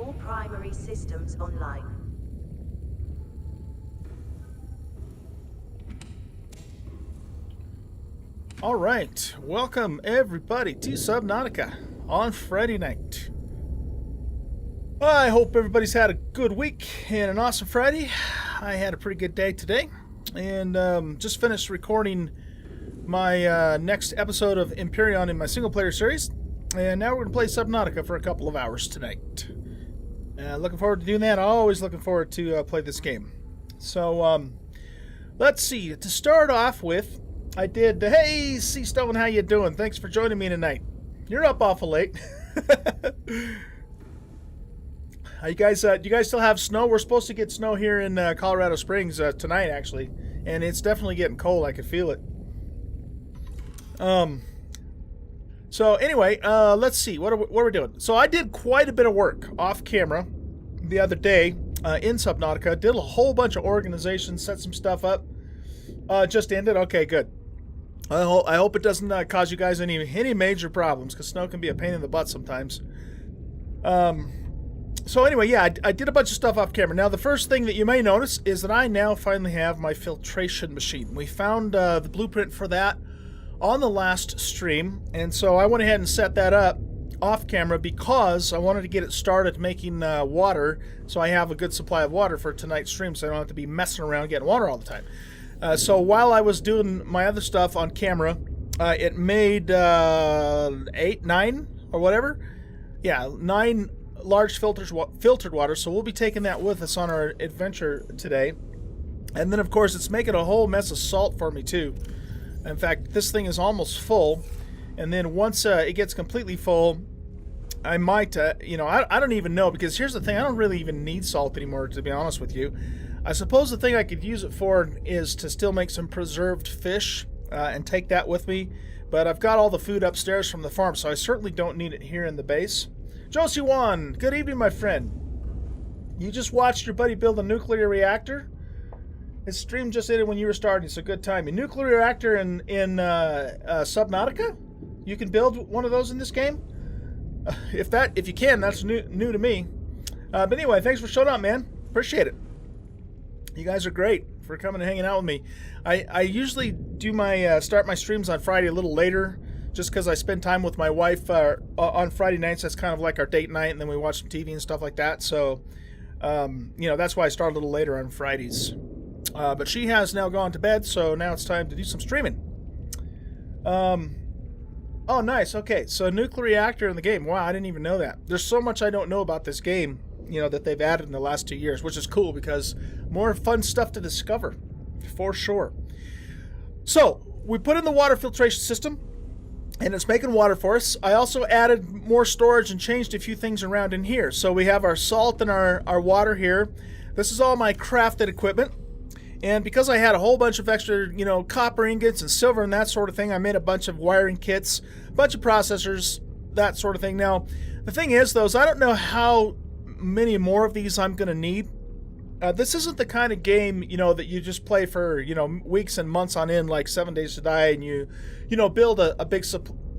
all primary systems online. All right, welcome everybody to Subnautica on Friday night. I hope everybody's had a good week and an awesome Friday. I had a pretty good day today, and just finished recording my next episode of Empyrean in my single-player series, and now we're going to play Subnautica for a couple of hours tonight. Looking forward to doing that. Always looking forward to play this game. So, let's see. To start off with, I did, hey, Seastone, how you doing? Thanks for joining me tonight. You're up awful late. Do you guys still have snow? We're supposed to get snow here in Colorado Springs tonight, actually. And it's definitely getting cold. I can feel it. So anyway, let's see. What are we doing? So I did quite a bit of work off camera the other day in Subnautica. Did a whole bunch of organization, set some stuff up. Just ended. Okay, good. I hope it doesn't cause you guys any major problems, because snow can be a pain in the butt sometimes. So anyway, yeah, I did a bunch of stuff off camera. Now, the first thing that you may notice is that I now finally have my filtration machine. We found the blueprint for that on the last stream, and so I went ahead and set that up off camera because I wanted to get it started making water, so I have a good supply of water for tonight's stream, so I don't have to be messing around getting water all the time. So while I was doing my other stuff on camera, it made 9 or whatever. Yeah, 9 large filtered water, so we'll be taking that with us on our adventure today. And then, of course, it's making a whole mess of salt for me, too. In fact, this thing is almost full. And then once it gets completely full, I might, I don't even know, because here's the thing, I don't really even need salt anymore, to be honest with you. I suppose the thing I could use it for is to still make some preserved fish and take that with me. But I've got all the food upstairs from the farm, so I certainly don't need it here in the base. Josie Wan, good evening, my friend. You just watched your buddy build a nuclear reactor? His stream just ended when you were starting, so good time. A nuclear reactor in Subnautica? You can build one of those in this game? If you can, that's new to me. But anyway, thanks for showing up, man. Appreciate it. You guys are great for coming and hanging out with me. I usually do my start my streams on Friday a little later, just because I spend time with my wife on Friday nights. That's kind of like our date night, and then we watch some TV and stuff like that. So, that's why I start a little later on Fridays. But she has now gone to bed, so now it's time to do some streaming. Oh, nice. Okay, so nuclear reactor in the game. Wow, I didn't even know that. There's so much I don't know about this game, that they've added in the last 2 years, which is cool because more fun stuff to discover, for sure. So, we put in the water filtration system, and it's making water for us. I also added more storage and changed a few things around in here. So we have our salt and our water here. This is all my crafted equipment. And because I had a whole bunch of extra, copper ingots and silver and that sort of thing, I made a bunch of wiring kits, a bunch of processors, that sort of thing. Now, the thing is, though, is I don't know how many more of these I'm going to need. This isn't the kind of game, that you just play for, weeks and months on end, like 7 Days to Die, and you build a big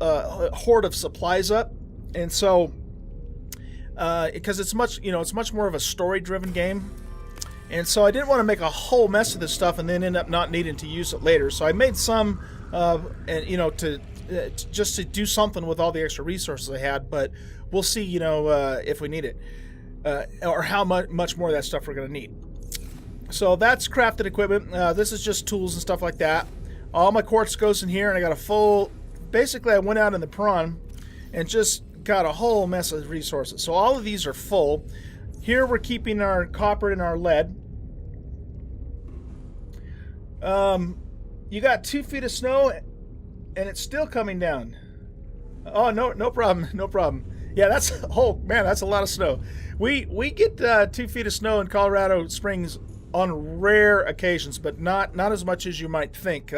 hoard of supplies up. And so, because it's much more of a story-driven game. And so I didn't want to make a whole mess of this stuff and then end up not needing to use it later. So I made some, just to do something with all the extra resources I had. But we'll see, if we need it. Or how much more of that stuff we're going to need. So that's crafted equipment. This is just tools and stuff like that. All my quartz goes in here, and I got a full... Basically, I went out in the prawn and just got a whole mess of resources. So all of these are full. Here we're keeping our copper and our lead. You got 2 feet of snow, and it's still coming down. Oh, no problem, no problem. Yeah, that's a lot of snow. We get 2 feet of snow in Colorado Springs on rare occasions, but not as much as you might think.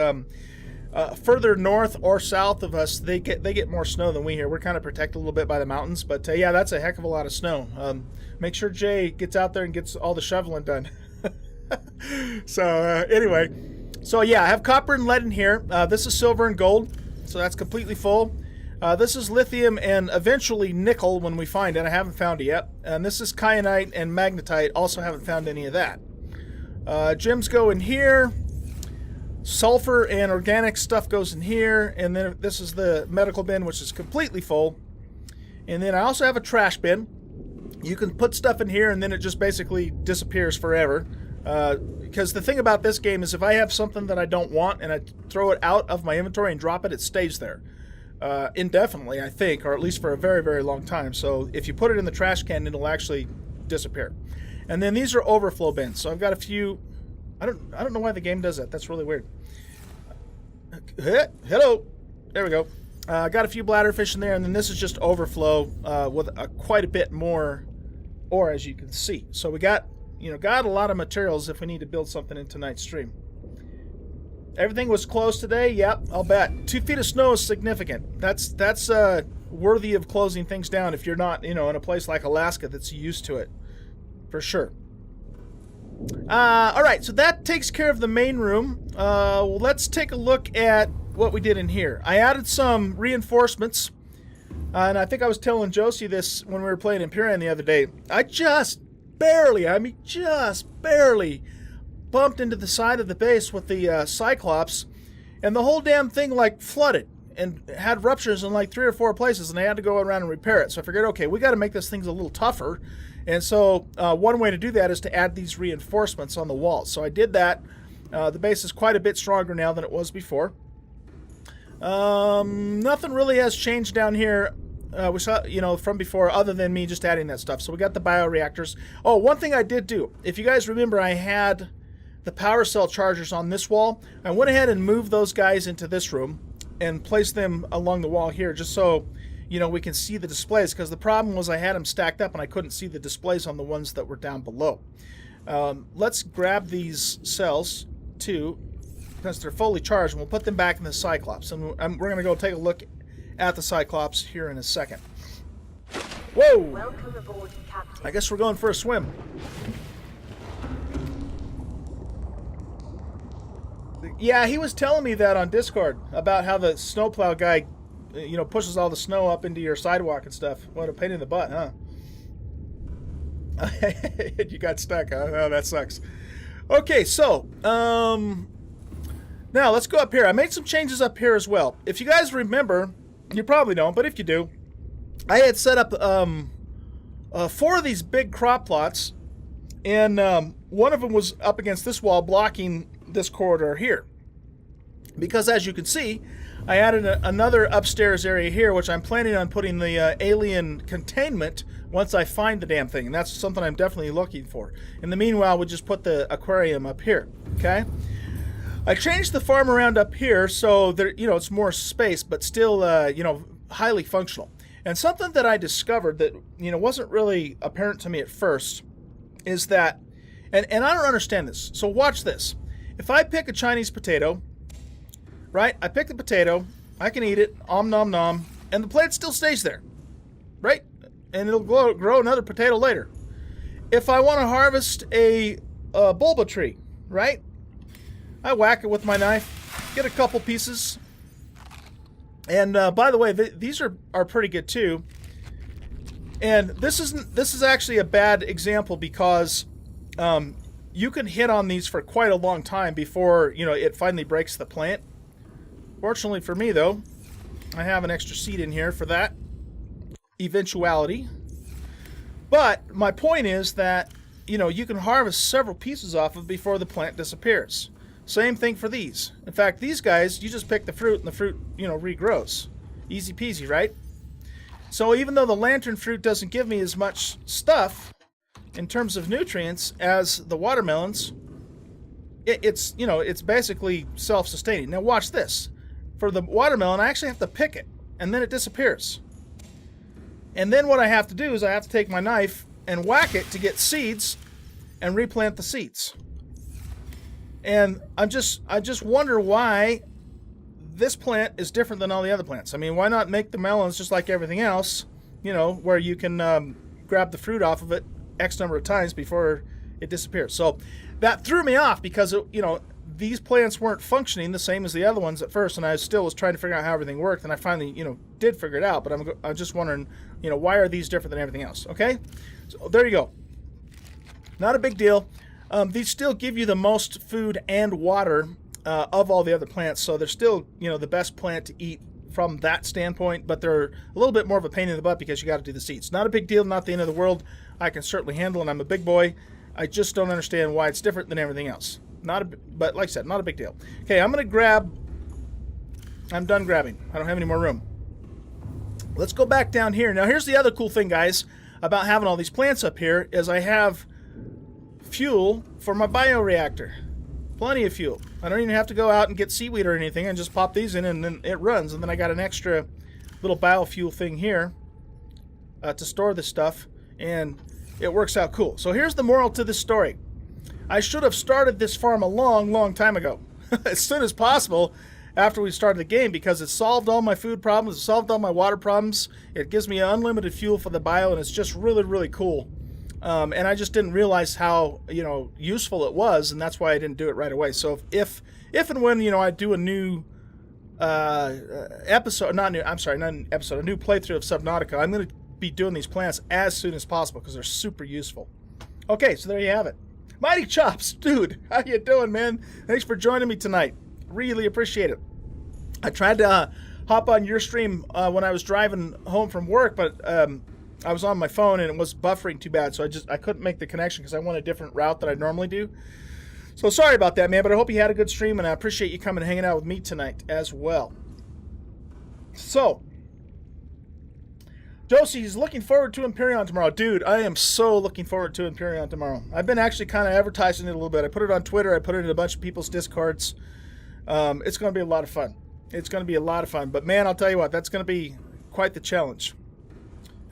Further north or south of us, they get more snow than we here. We're kind of protected a little bit by the mountains, but yeah, that's a heck of a lot of snow. Make sure Jay gets out there and gets all the shoveling done. So anyway, so yeah, I have copper and lead in here. This is silver and gold, so that's completely full. This is lithium and eventually nickel when we find it. I haven't found it yet. And this is kyanite and magnetite. Also haven't found any of that. Gems go in here. Sulfur and organic stuff goes in here. And then this is the medical bin, which is completely full. And then I also have a trash bin. You can put stuff in here and then it just basically disappears forever. Because the thing about this game is if I have something that I don't want and I throw it out of my inventory and drop it, it stays there. Indefinitely, I think, or at least for a very, very long time. So if you put it in the trash can, it'll actually disappear. And then these are overflow bins. So I've got a few. I don't know why the game does that. That's really weird. Hello. There we go. I got a few bladderfish in there, and then this is just overflow with quite a bit more ore, as you can see. So we got a lot of materials if we need to build something in tonight's stream. Everything was closed today. Yep, I'll bet. 2 feet of snow is significant. That's worthy of closing things down if you're not, in a place like Alaska that's used to it, for sure. All right, so that takes care of the main room. Well, let's take a look at what we did in here. I added some reinforcements, and I think I was telling Josie this when we were playing Empyrean the other day. I just barely bumped into the side of the base with the Cyclops, and the whole damn thing like flooded and had ruptures in like 3 or 4 places, and I had to go around and repair it. So I figured, okay, we got to make this thing a little tougher, and so one way to do that is to add these reinforcements on the walls. So I did that. The base is quite a bit stronger now than it was before. Nothing really has changed down here. We saw, from before, other than me just adding that stuff. So we got the bioreactors. Oh, one thing I did do. If you guys remember, I had the power cell chargers on this wall. I went ahead and moved those guys into this room and placed them along the wall here just so, we can see the displays, because the problem was I had them stacked up and I couldn't see the displays on the ones that were down below. Let's grab these cells, too, because they're fully charged, and we'll put them back in the Cyclops. And we're going to go take a look at the Cyclops here in a second. Whoa! Welcome aboard, Captain. I guess we're going for a swim. Yeah, he was telling me that on Discord about how the snowplow guy, pushes all the snow up into your sidewalk and stuff. What a pain in the butt, huh? You got stuck, huh? Oh, that sucks. Okay, so, now let's go up here. I made some changes up here as well. If you guys remember, you probably don't, but if you do, I had set up 4 of these big crop plots, and one of them was up against this wall blocking this corridor here. Because as you can see, I added another upstairs area here, which I'm planning on putting the alien containment once I find the damn thing. And that's something I'm definitely looking for. In the meanwhile, we just put the aquarium up here, okay? I changed the farm around up here so there, it's more space, but still, highly functional. And something that I discovered that, wasn't really apparent to me at first is that, and I don't understand this, so watch this. If I pick a Chinese potato, right, I pick the potato, I can eat it, nom nom, and the plant still stays there, right? And it'll grow another potato later. If I want to harvest a bulba tree, right, I whack it with my knife, get a couple pieces, and by the way, these are pretty good too. And this is actually a bad example because you can hit on these for quite a long time before it finally breaks the plant. Fortunately for me, though, I have an extra seed in here for that eventuality. But my point is that you can harvest several pieces off of before the plant disappears. Same thing for these. In fact, these guys, you just pick the fruit and the fruit, regrows. Easy peasy, right? So even though the lantern fruit doesn't give me as much stuff in terms of nutrients as the watermelons, it's basically self-sustaining. Now watch this. For the watermelon, I actually have to pick it, and then it disappears. And then what I have to do is I have to take my knife and whack it to get seeds and replant the seeds. And I just wonder why this plant is different than all the other plants. I mean, why not make the melons just like everything else, where you can grab the fruit off of it X number of times before it disappears. So that threw me off because, these plants weren't functioning the same as the other ones at first, and I still was trying to figure out how everything worked, and I finally, did figure it out, but I'm just wondering, why are these different than everything else, okay? So there you go. Not a big deal. These still give you the most food and water of all the other plants, so they're still, the best plant to eat from that standpoint, but they're a little bit more of a pain in the butt because you got to do the seeds. Not a big deal, not the end of the world. I can certainly handle it. I'm a big boy. I just don't understand why it's different than everything else. But like I said, not a big deal. Okay, I'm done grabbing. I don't have any more room. Let's go back down here. Now, here's the other cool thing, guys, about having all these plants up here is I have fuel for my bioreactor. Plenty of fuel. I don't even have to go out and get seaweed or anything. I just pop these in and then it runs. And then I got an extra little biofuel thing here to store this stuff. And it works out cool. So here's the moral to this story. I should have started this farm a long, long time ago. As soon as possible after we started the game, because it solved all my food problems. It solved all my water problems. It gives me unlimited fuel for the bio, and it's just really, really cool. And I just didn't realize how, useful it was, and that's why I didn't do it right away. So if and when, I do a new episode, not an episode, a new playthrough of Subnautica, I'm going to be doing these plants as soon as possible because they're super useful. Okay, so there you have it. Mighty Chops, dude, how you doing, man? Thanks for joining me tonight. Really appreciate it. I tried to hop on your stream when I was driving home from work, but I was on my phone and it was buffering too bad, so I couldn't make the connection because I went a different route than I normally do. So sorry about that, man, but I hope you had a good stream, and I appreciate you coming and hanging out with me tonight as well. So, Josie's looking forward to Empyrean tomorrow. Dude, I am so looking forward to Empyrean tomorrow. I've been actually kind of advertising it a little bit. I put it on Twitter. I put it in a bunch of people's Discords. It's going to be a lot of fun. It's going to be a lot of fun. But, man, I'll tell you what, that's going to be quite the challenge.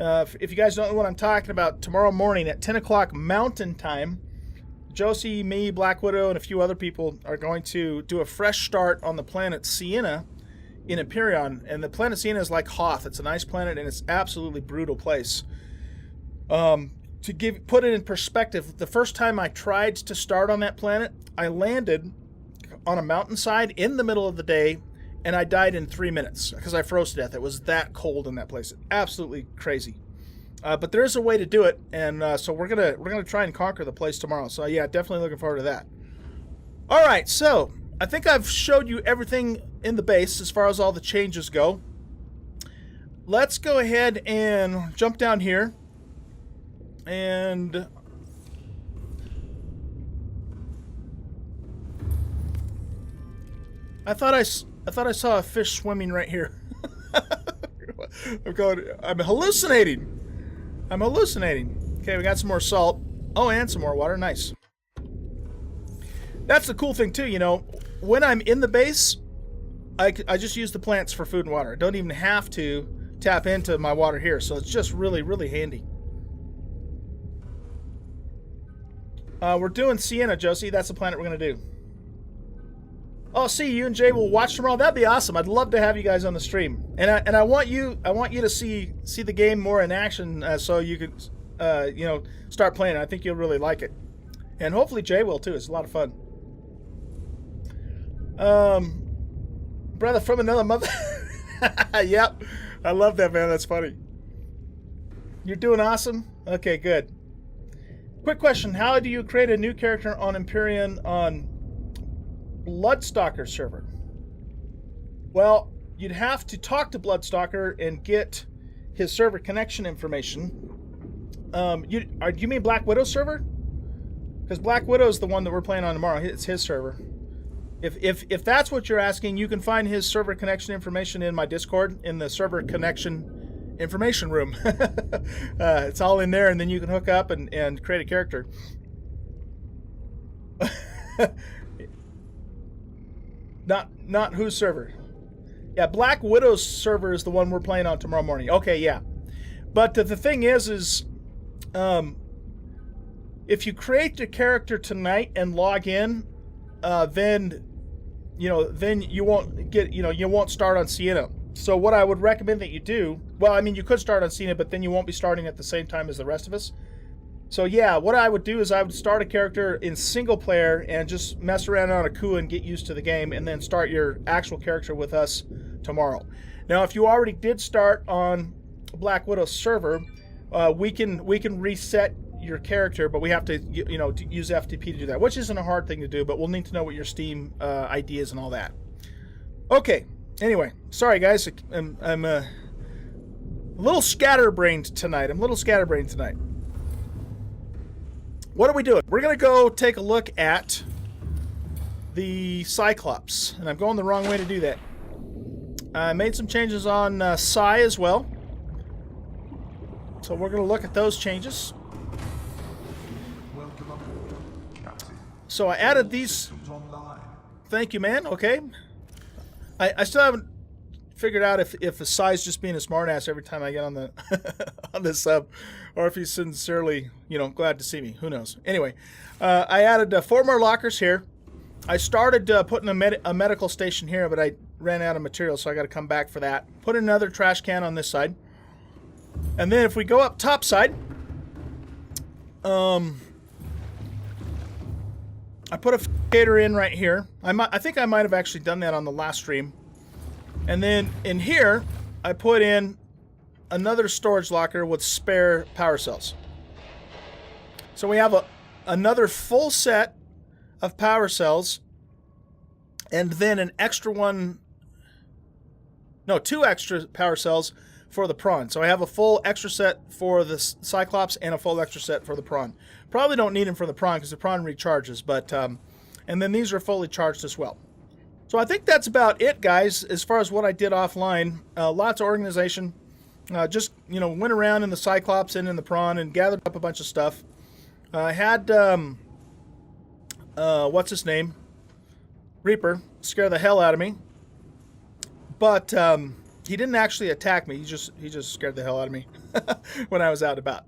If you guys don't know what I'm talking about, tomorrow morning at 10 o'clock Mountain Time, Josie, me, Black Widow, and a few other people are going to do a fresh start on the planet Sienna in Empyrean. And the planet Sienna is like Hoth. It's a nice planet, and it's absolutely brutal place. To put it in perspective, the first time I tried to start on that planet, I landed on a mountainside in the middle of the day, and I died in 3 minutes because I froze to death. It was that cold in that place. Absolutely crazy. But there is a way to do it, and so we're gonna try and conquer the place tomorrow. So yeah, definitely looking forward to that. All right, so I think I've showed you everything in the base as far as all the changes go. Let's go ahead and jump down here, and I thought I saw a fish swimming right here. I'm hallucinating. Okay, we got some more salt. Oh, and some more water. Nice. That's the cool thing, too, When I'm in the base, I just use the plants for food and water. I don't even have to tap into my water here, so it's just really, really handy. We're doing Sienna, Josie. That's the planet we're going to do. Oh, see, you and Jay will watch tomorrow. That'd be awesome. I'd love to have you guys on the stream. And I want you to see the game more in action, so you can start playing. I think you'll really like it, and hopefully Jay will too. It's a lot of fun. Brother from another mother. Yep, I love that, man. That's funny. You're doing awesome. Okay, good. Quick question: how do you create a new character on Empyrean on Bloodstalker server? Well, you'd have to talk to Bloodstalker and get his server connection information. Do you mean Black Widow server? Because Black Widow is the one that we're playing on tomorrow. It's his server. If that's what you're asking, you can find his server connection information in my Discord in the server connection information room. It's all in there, and then you can hook up and create a character. Not whose server? Yeah, Black Widow's server is the one we're playing on tomorrow morning. Okay, yeah. But the thing is if you create the character tonight and log in, then you won't get, you won't start on Sienna. So what I would recommend that you do, well, I mean, you could start on Sienna, but then you won't be starting at the same time as the rest of us. So yeah, what I would do is I would start a character in single player and just mess around on a coup and get used to the game, and then start your actual character with us tomorrow. Now, if you already did start on Black Widow server, we can reset your character, but we have to to use FTP to do that, which isn't a hard thing to do. But we'll need to know what your Steam ID is and all that. Okay. Anyway, sorry guys, I'm a little scatterbrained tonight. What are we doing? We're going to go take a look at the Cyclops. And I'm going the wrong way to do that. I made some changes on Psy as well. So we're going to look at those changes. So I added these. Thank you, man. Okay. I still haven't figured out if Psy's just being a smartass every time I get on the on this sub, or if he's sincerely, glad to see me. Who knows? Anyway, I added 4 more lockers here. I started putting a medical station here, but I ran out of material, so I got to come back for that. Put another trash can on this side, and then if we go up top side, I put a fader in right here. I think I might have actually done that on the last stream. And then in here, I put in another storage locker with spare power cells. So we have another full set of power cells, and then an extra one, no, 2 extra power cells for the prawn. So I have a full extra set for the Cyclops and a full extra set for the prawn. Probably don't need them for the prawn because the prawn recharges, but and then these are fully charged as well. So I think that's about it, guys, as far as what I did offline. Lots of organization. Just, went around in the Cyclops and in the prawn and gathered up a bunch of stuff. I had, what's his name? Reaper scare the hell out of me. But he didn't actually attack me. He just scared the hell out of me when I was out and about.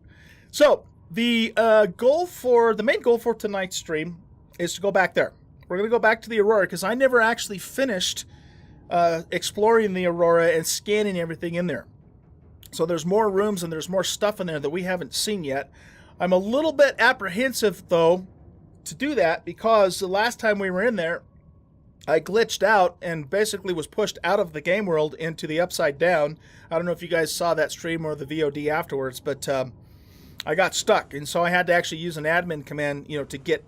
So the main goal for tonight's stream is to go back there. We're going to go back to the Aurora because I never actually finished exploring the Aurora and scanning everything in there. So there's more rooms and there's more stuff in there that we haven't seen yet. I'm a little bit apprehensive, though, to do that because the last time we were in there, I glitched out and basically was pushed out of the game world into the Upside Down. I don't know if you guys saw that stream or the VOD afterwards, but I got stuck. And so I had to actually use an admin command, to get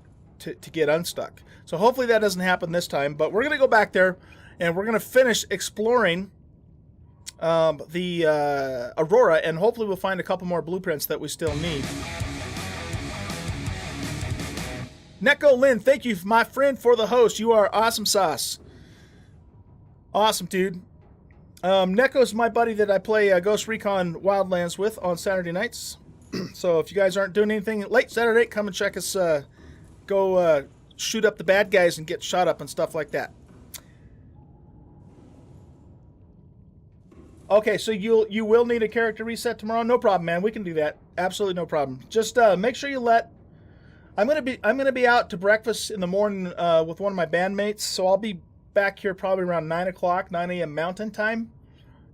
unstuck. So hopefully that doesn't happen this time, but we're going to go back there and we're going to finish exploring the Aurora, and hopefully we'll find a couple more blueprints that we still need. Neko Lin, thank you, my friend, for the host. You are awesome sauce. Awesome, dude. Neko's my buddy that I play Ghost Recon Wildlands with on Saturday nights. So if you guys aren't doing anything late Saturday, come and check us. Go shoot up the bad guys and get shot up and stuff like that. Okay, so you will need a character reset tomorrow. No problem, man. We can do that. Absolutely no problem. Just make sure you let. I'm gonna be out to breakfast in the morning with one of my bandmates, so I'll be back here probably around 9 a.m. Mountain Time,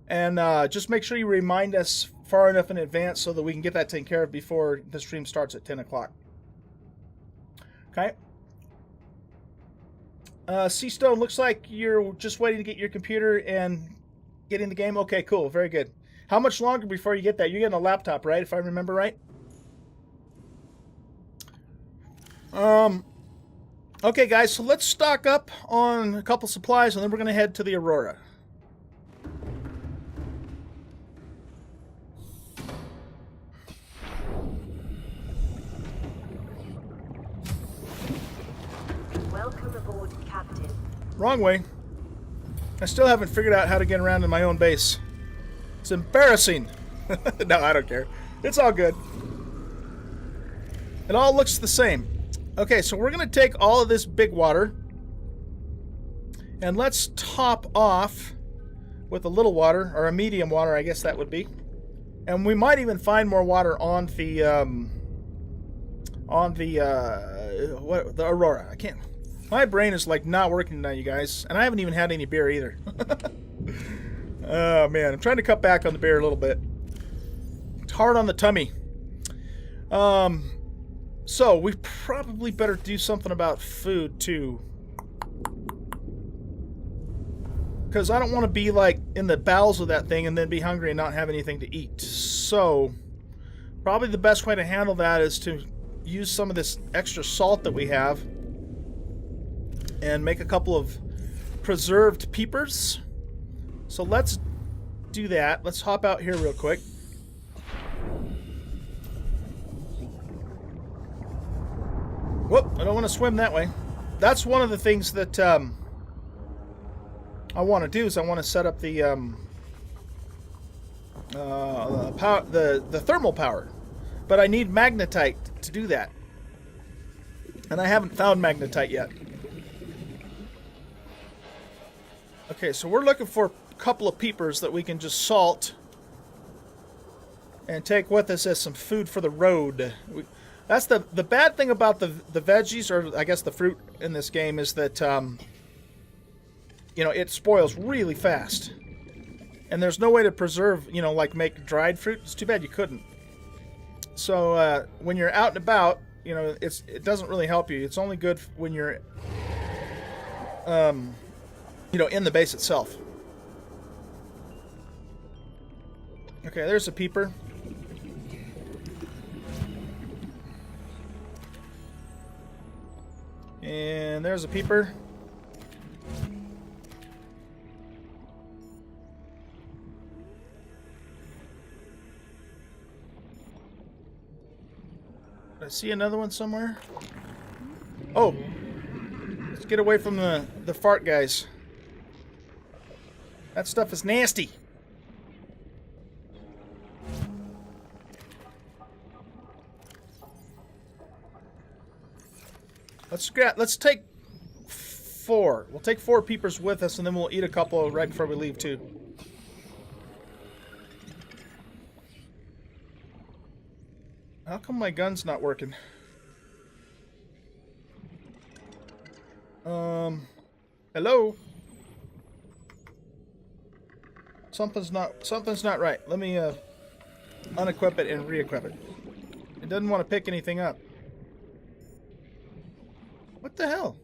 and just make sure you remind us far enough in advance so that we can get that taken care of before the stream starts at 10 o'clock. Okay. C-Stone, looks like you're just waiting to get your computer and get in the game. Okay, cool. Very good. How much longer before you get that? You're getting a laptop, right? If I remember right? Okay, guys, so let's stock up on a couple supplies, and then we're going to head to the Aurora. Welcome aboard, Captain. Wrong way. I still haven't figured out how to get around in my own base. It's embarrassing. No, I don't care. It's all good. It all looks the same. Okay, so we're going to take all of this big water and let's top off with a little water, or a medium water, I guess that would be. And we might even find more water on the Aurora. I can't. My brain is like not working tonight, you guys, and I haven't even had any beer either. Oh man, I'm trying to cut back on the beer a little bit. It's hard on the tummy. So, we probably better do something about food, too. Because I don't want to be, like, in the bowels of that thing and then be hungry and not have anything to eat. So, probably the best way to handle that is to use some of this extra salt that we have and make a couple of preserved peepers. So let's do that. Let's hop out here real quick. Whoop, I don't want to swim that way. That's one of the things that I want to do is I want to set up the thermal power. But I need magnetite to do that. And I haven't found magnetite yet. Okay, so we're looking for a couple of peepers that we can just salt and take with us as some food for the road. That's the bad thing about the veggies, or I guess the fruit in this game, is that you know, it spoils really fast. And there's no way to preserve, you know, like make dried fruit. It's too bad you couldn't. So when you're out and about, you know, it doesn't really help you. It's only good when you're you know, in the base itself. Okay, there's a peeper. And there's a peeper. Did I see another one somewhere? Oh! Let's get away from the fart guys. That stuff is nasty. Let's take 4. We'll take 4 peepers with us, and then we'll eat a couple right before we leave too. How come my gun's not working? Hello? Something's not right. Let me unequip it and re-equip it. It doesn't want to pick anything up. What the hell?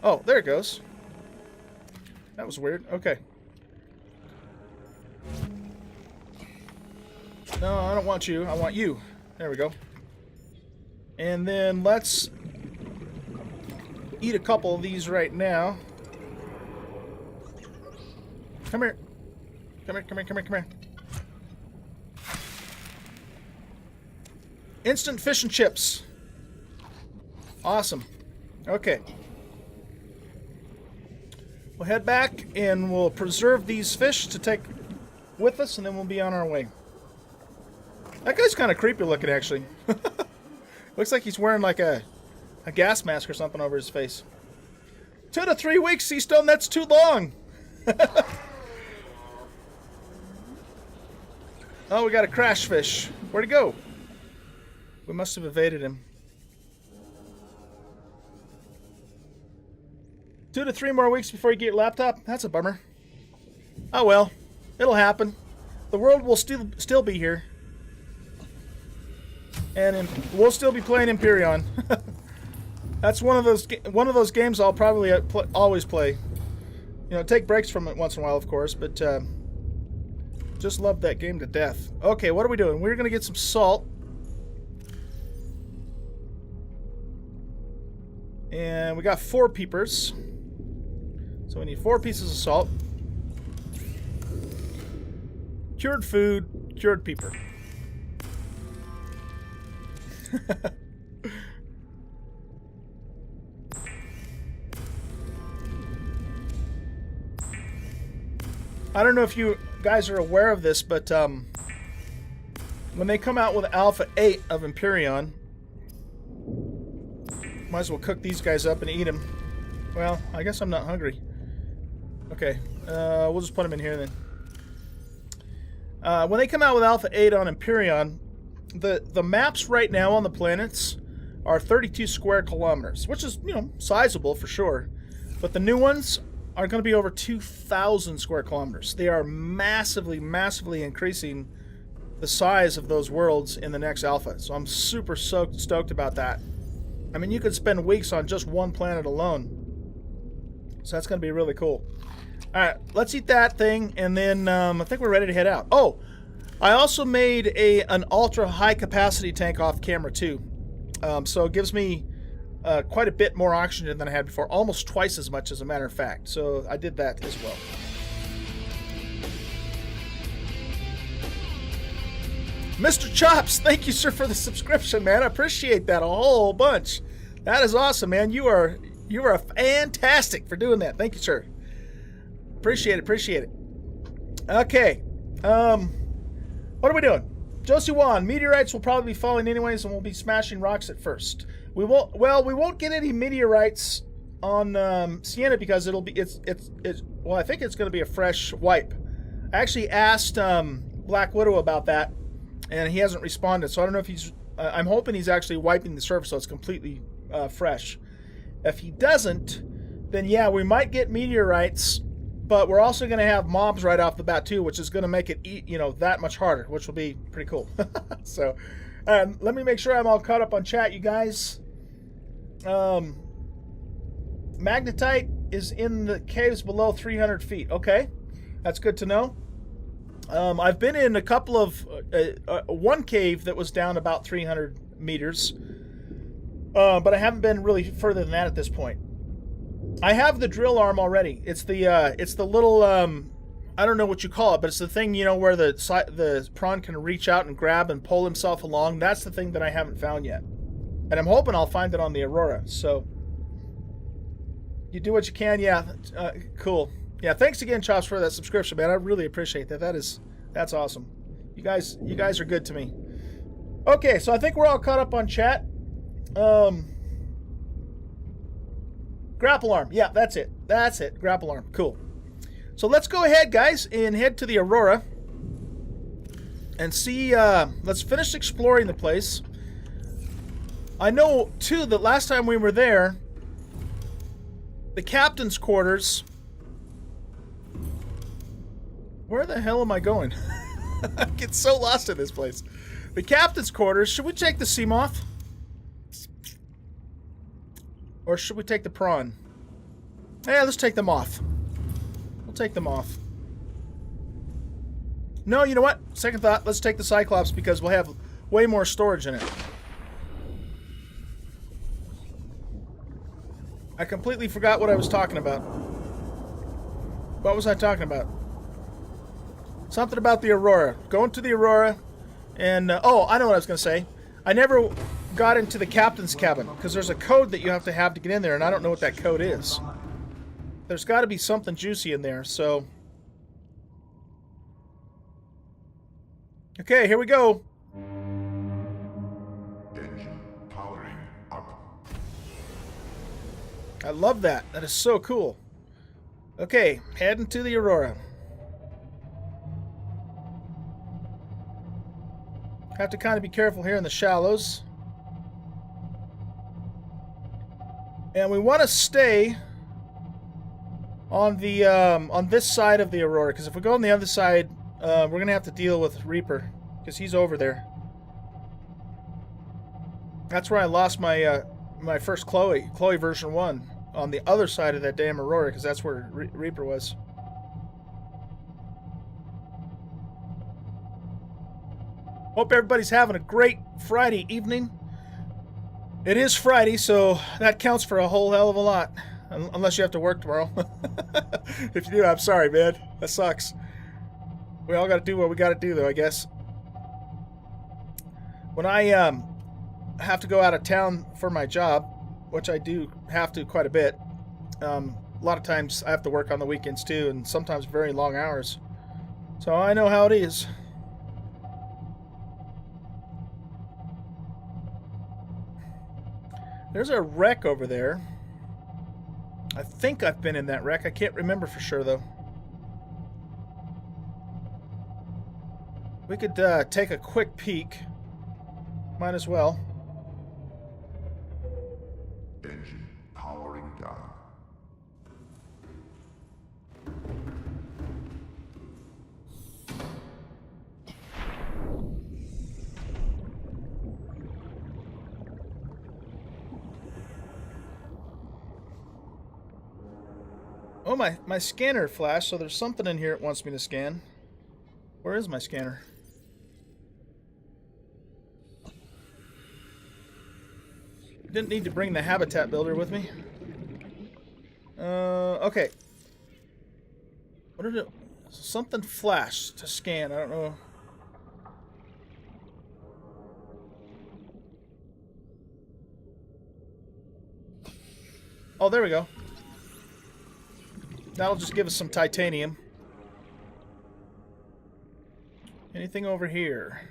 Oh, there it goes. That was weird. Okay. No, I don't want you. I want you. There we go. And then let's eat a couple of these right now. Come here. Come here, come here, come here, come here. Instant fish and chips. Awesome. Okay. We'll head back and we'll preserve these fish to take with us, and then we'll be on our way. That guy's kind of creepy looking, actually. Looks like he's wearing like a gas mask or something over his face. 2 to 3 weeks, Seastone, that's too long. Oh, we got a crash fish. Where'd he go? We must have evaded him. 2 to 3 more weeks before you get your laptop? That's a bummer. Oh well. It'll happen. The world will still be here. And we'll still be playing Empyrean. That's one of those games I'll probably always play. You know, take breaks from it once in a while, of course, but just love that game to death. Okay, what are we doing? We're going to get some salt. And we got 4 peepers. So we need 4 pieces of salt. Cured food, cured peeper. I don't know if you guys are aware of this, but when they come out with Alpha 8 of Empyrean, might as well cook these guys up and eat them. Well, I guess I'm not hungry. Okay, we'll just put them in here then. When they come out with Alpha 8 on Empyrean, the maps right now on the planets are 32 square kilometers, which is, you know, sizable for sure. But the new ones are going to be over 2,000 square kilometers. They are massively, massively increasing the size of those worlds in the next alpha. So I'm super stoked about that. I mean, you could spend weeks on just one planet alone. So that's going to be really cool. All right, let's eat that thing, and then I think we're ready to head out. Oh, I also made an ultra high capacity tank off camera too. So it gives me quite a bit more oxygen than I had before, almost twice as much as a matter of fact. So I did that as well. Mr. Chops, thank you, sir, for the subscription, man. I appreciate that a whole bunch. That is awesome, man. You are fantastic for doing that. Thank you, sir. Appreciate it. Okay. What are we doing? Josie Wan, meteorites will probably be falling anyways, and we'll be smashing rocks at first. We won't get any meteorites on Sienna because I think it's going to be a fresh wipe. I actually asked Black Widow about that, and he hasn't responded, so I don't know if he's... I'm hoping he's actually wiping the surface so it's completely fresh. If he doesn't, then yeah, we might get meteorites, but we're also going to have mobs right off the bat too, which is going to make it, that much harder, which will be pretty cool. So, let me make sure I'm all caught up on chat, you guys. Magnetite is in the caves below 300 feet. Okay, that's good to know. I've been in a couple of one cave that was down about 300 meters, but I haven't been really further than that at this point. I have the drill arm already. It's the little I don't know what you call it, but it's the thing where the prawn can reach out and grab and pull himself along. That's the thing that I haven't found yet, and I'm hoping I'll find it on the Aurora. So you do what you can. Yeah, cool. Yeah, thanks again, Chops, for that subscription, man. I really appreciate that. That's awesome. You guys are good to me. Okay, so I think we're all caught up on chat. Grapple arm. Yeah, that's it. Grapple arm. Cool. So let's go ahead, guys, and head to the Aurora and see. Let's finish exploring the place. I know too that last time we were there, the captain's quarters. Where the hell am I going? I get so lost in this place. The captain's quarters. Should we take the sea moth? Or should we take the prawn? Yeah, let's take them off. We'll take them off. No, you know what? Second thought, let's take the Cyclops because we'll have way more storage in it. I completely forgot what I was talking about. What was I talking about? Something about the Aurora. Going to the Aurora, and oh, I know what I was going to say. I never got into the captain's cabin because there's a code that you have to get in there, and I don't know what that code is. There's got to be something juicy in there, so... Okay, here we go. Engine powering up. I love that. That is so cool. Okay, heading to the Aurora. Have to kind of be careful here in the shallows. And we want to stay on the on this side of the Aurora, because if we go on the other side, we're going to have to deal with Reaper, because he's over there. That's where I lost my my first Chloe version 1, on the other side of that damn Aurora, because that's where Reaper was. Hope everybody's having a great Friday evening. It is Friday, so that counts for a whole hell of a lot. Unless you have to work tomorrow. If you do, I'm sorry, man. That sucks. We all got to do what we got to do, though, I guess. When I have to go out of town for my job, which I do have to quite a bit, a lot of times I have to work on the weekends, too, and sometimes very long hours. So I know how it is. There's a wreck over there. I think I've been in that wreck. I can't remember for sure, though. We could take a quick peek. Might as well. Engine powering down. Oh, my scanner flashed, so there's something in here it wants me to scan. Where is my scanner? Didn't need to bring the habitat builder with me. Okay. What did it... Something flashed to scan. I don't know. Oh, there we go. That'll just give us some titanium. Anything over here?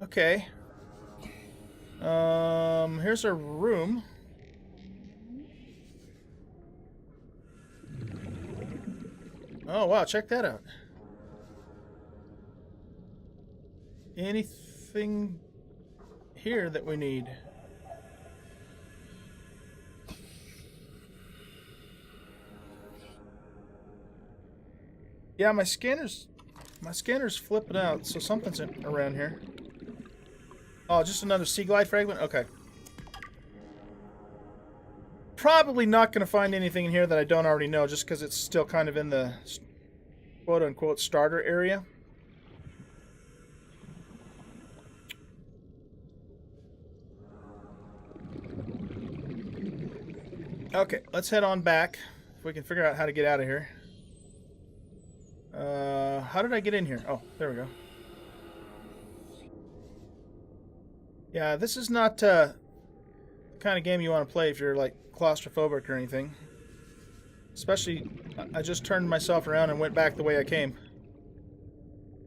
Okay. Here's our room. Oh, wow, check that out. Anything here that we need? Yeah, my scanner's flipping out, so something's around here. Oh, just another sea glide fragment? Okay. Probably not going to find anything in here that I don't already know, just because it's still kind of in the quote-unquote starter area. Okay, let's head on back, if we can figure out how to get out of here. How did I get in here? Oh, there we go. Yeah, this is not the kind of game you want to play if you're like claustrophobic or anything. Especially, I just turned myself around and went back the way I came.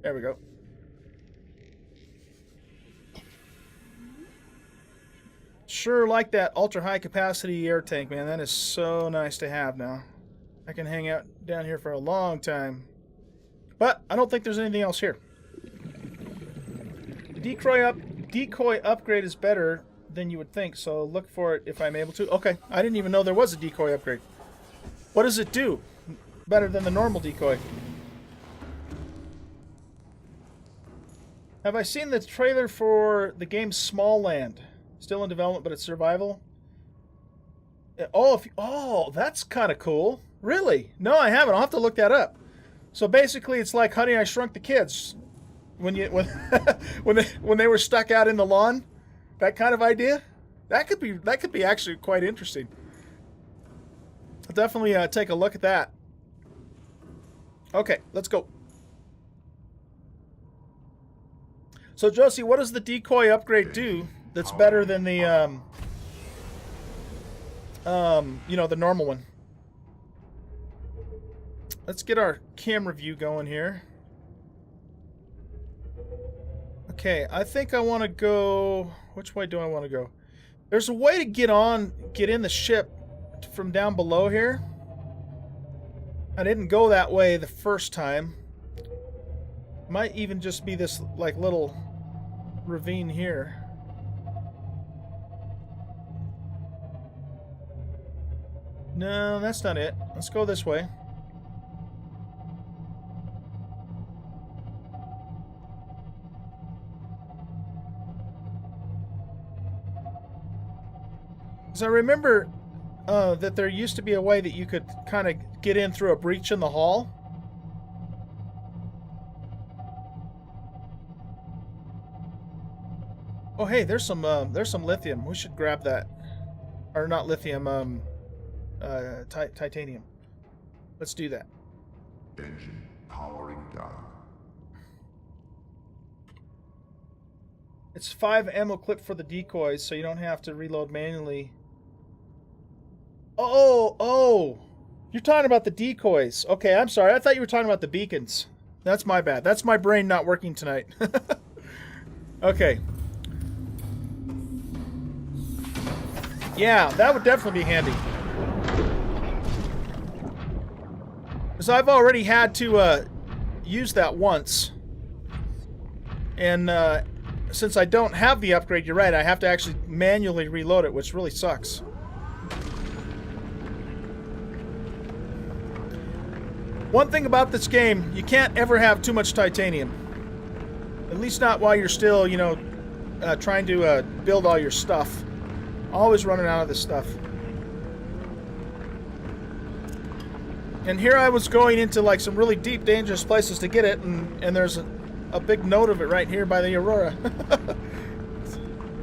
There we go. Sure like that ultra high capacity air tank, man. That is so nice to have now. I can hang out down here for a long time. But I don't think there's anything else here. The decoy upgrade is better than you would think, so look for it if I'm able to. Okay, I didn't even know there was a decoy upgrade. What does it do? Better than the normal decoy. Have I seen the trailer for the game Small Land? Still in development, but it's survival. Oh, that's kind of cool. Really? No, I haven't. I'll have to look that up. So basically, it's like Honey, I Shrunk the Kids. When they were stuck out in the lawn, that kind of idea. That could be actually quite interesting. I'll definitely take a look at that. Okay, let's go. So Josie, what does the decoy upgrade do that's better than the the normal one? Let's get our camera view going here. Okay, I think I want to go... Which way do I want to go? There's a way to get in the ship from down below here. I didn't go that way the first time. Might even just be this, like, little ravine here. No, that's not it. Let's go this way. I remember that there used to be a way that you could kind of get in through a breach in the hull. Oh, hey, there's some lithium. We should grab that, or not lithium, titanium. Let's do that. Engine powering down. It's 5 ammo clip for the decoys, so you don't have to reload manually. Oh, you're talking about the decoys. Okay, I'm sorry. I thought you were talking about the beacons. That's my bad. That's my brain not working tonight. Okay. Yeah, that would definitely be handy. Because I've already had to use that once. And since I don't have the upgrade, you're right, I have to actually manually reload it, which really sucks. One thing about this game, you can't ever have too much titanium. At least not while you're still, trying to build all your stuff. Always running out of this stuff. And here I was going into like some really deep, dangerous places to get it, and there's a big note of it right here by the Aurora.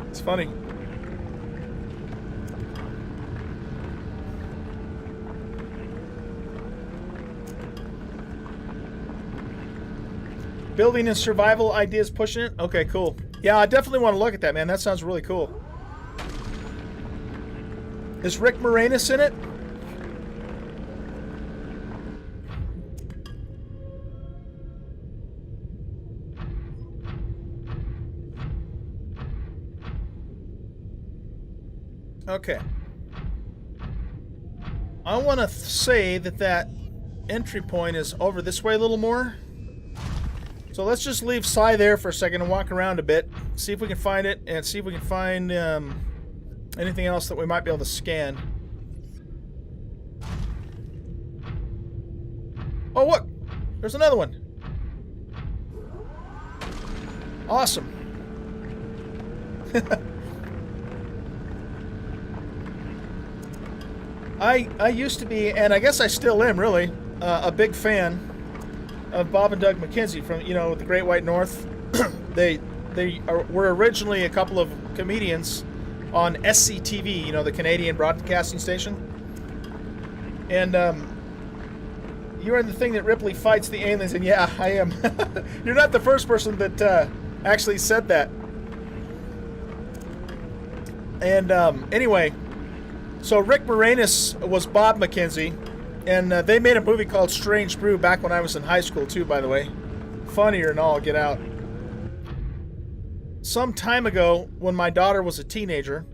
It's funny. Building and survival ideas pushing it? Okay, cool. Yeah, I definitely want to look at that, man. That sounds really cool. Is Rick Moranis in it? Okay. I want to say that entry point is over this way a little more. So let's just leave Psy there for a second and walk around a bit, see if we can find it, and see if we can find anything else that we might be able to scan. Oh, look! There's another one. Awesome. I used to be, and I guess I still am, really, a big fan of Bob and Doug McKenzie from, you know, the Great White North. They were originally a couple of comedians on SCTV, you know, the Canadian broadcasting station. And you are the thing that Ripley fights the aliens, and yeah, I am. You're not the first person that actually said that. And anyway, so Rick Moranis was Bob McKenzie. And they made a movie called Strange Brew back when I was in high school, too, by the way. Funnier and all, get out. Some time ago, when my daughter was a teenager,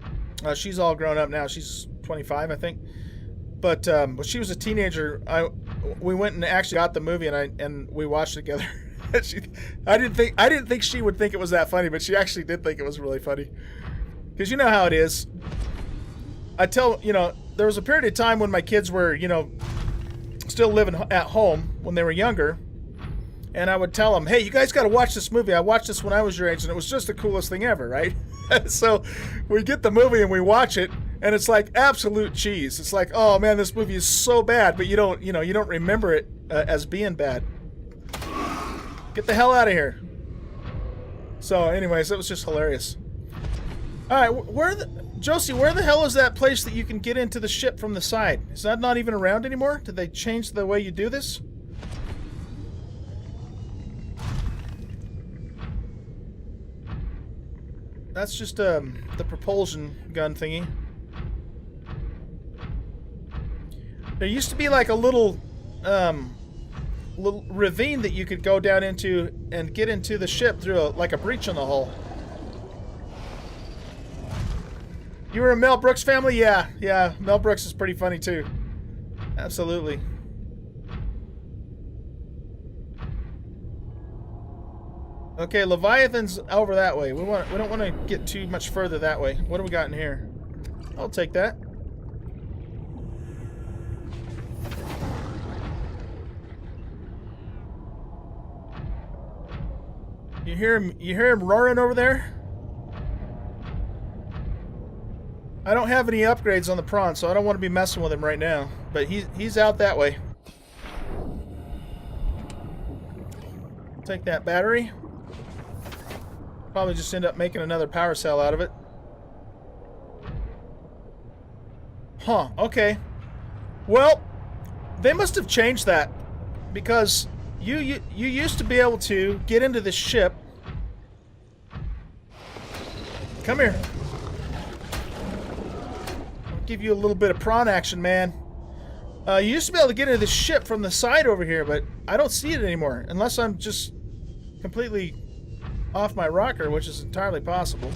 she's all grown up now. She's 25, I think. But when she was a teenager, we went and actually got the movie, and we watched it together. I didn't think she would think it was that funny, but she actually did think it was really funny. Because you know how it is. There was a period of time when my kids were, still living at home when they were younger, and I would tell them, hey, you guys got to watch this movie. I watched this when I was your age, and it was just the coolest thing ever, right? So we get the movie and we watch it, and it's like absolute cheese. It's like, oh man, this movie is so bad, but you don't remember it as being bad. Get the hell out of here. So anyways, it was just hilarious. All right, Josie, where the hell is that place that you can get into the ship from the side? Is that not even around anymore? Did they change the way you do this? That's just the propulsion gun thingy. There used to be like a little ravine that you could go down into and get into the ship through like a breach in the hull. You were a Mel Brooks family? Yeah. Mel Brooks is pretty funny too. Absolutely. Okay, Leviathan's over that way. We don't want to get too much further that way. What do we got in here? I'll take that. You hear him roaring over there? I don't have any upgrades on the prawn, so I don't want to be messing with him right now. But he's out that way. Take that battery. Probably just end up making another power cell out of it. Huh, okay. Well, they must have changed that. Because you used to be able to get into this ship. Come here. Give you a little bit of prawn action, man. You used to be able to get into this ship from the side over here, but I don't see it anymore. Unless I'm just completely off my rocker, which is entirely possible.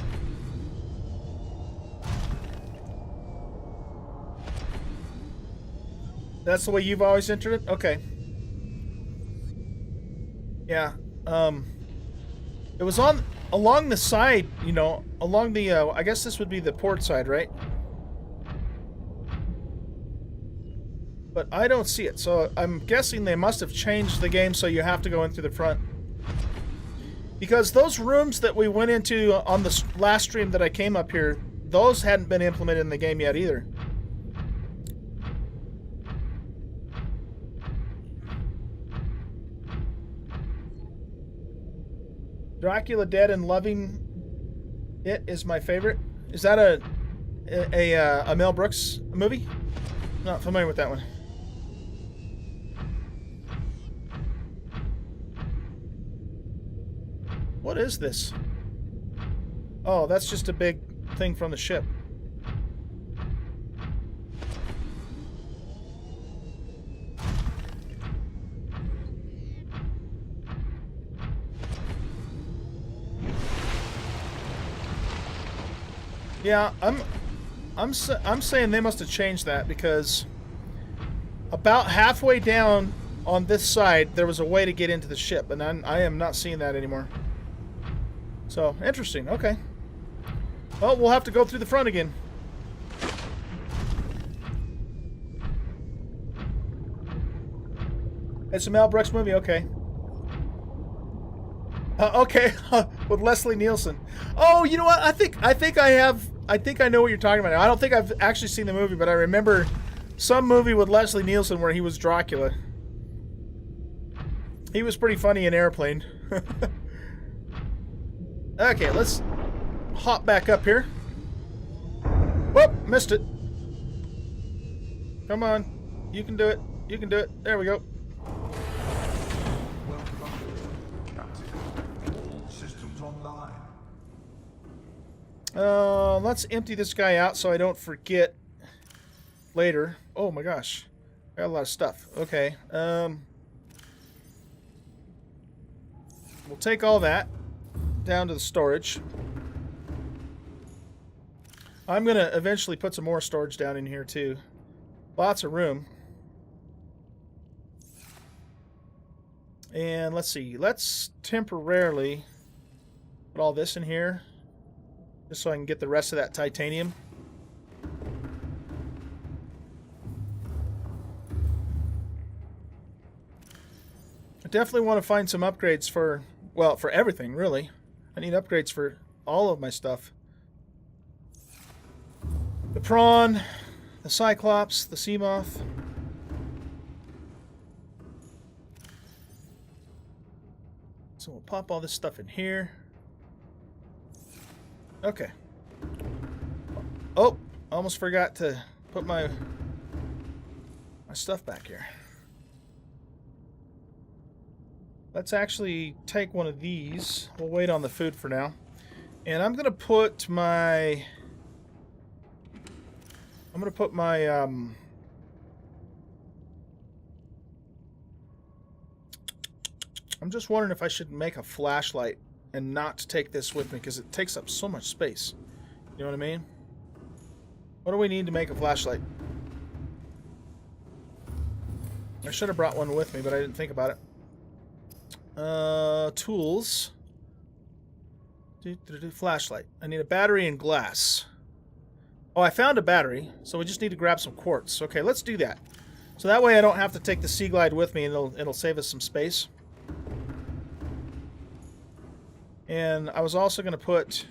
That's the way you've always entered it? Okay. Yeah. It was along the side, along the, I guess this would be the port side, right? But I don't see it, so I'm guessing they must have changed the game so you have to go in through the front. Because those rooms that we went into on the last stream that I came up here, those hadn't been implemented in the game yet either. Dracula Dead and Loving It is my favorite. Is that a Mel Brooks movie? Not familiar with that one. What is this? Oh, that's just a big thing from the ship. Yeah, I'm saying they must have changed that, because about halfway down on this side there was a way to get into the ship, and I am not seeing that anymore. So, interesting. Okay. Well, we'll have to go through the front again. It's a Mel Brooks movie. Okay. Okay, with Leslie Nielsen. Oh, you know what? I think I know what you're talking about. I don't think I've actually seen the movie, but I remember some movie with Leslie Nielsen where he was Dracula. He was pretty funny in Airplane. Okay, let's hop back up here. Whoop, missed it. Come on. You can do it. You can do it. There we go. Let's empty this guy out so I don't forget later. Oh my gosh. I got a lot of stuff. Okay. We'll take all that down to the storage. I'm going to eventually put some more storage down in here too. Lots of room. And let's see. Let's temporarily put all this in here, just so I can get the rest of that titanium. I definitely want to find some upgrades for, well, for everything, really. I need upgrades for all of my stuff. The prawn, the cyclops, the sea moth. So we'll pop all this stuff in here. Okay. Oh, almost forgot to put my stuff back here. Let's actually take one of these. We'll wait on the food for now. And I'm going to put my I'm just wondering if I should make a flashlight and not take this with me, because it takes up so much space. You know what I mean? What do we need to make a flashlight? I should have brought one with me, but I didn't think about it. Tools. Flashlight. I need a battery and glass. Oh, I found a battery, so we just need to grab some quartz. Okay, let's do that. So that way I don't have to take the Sea Glide with me, and it'll save us some space. And I was also going to put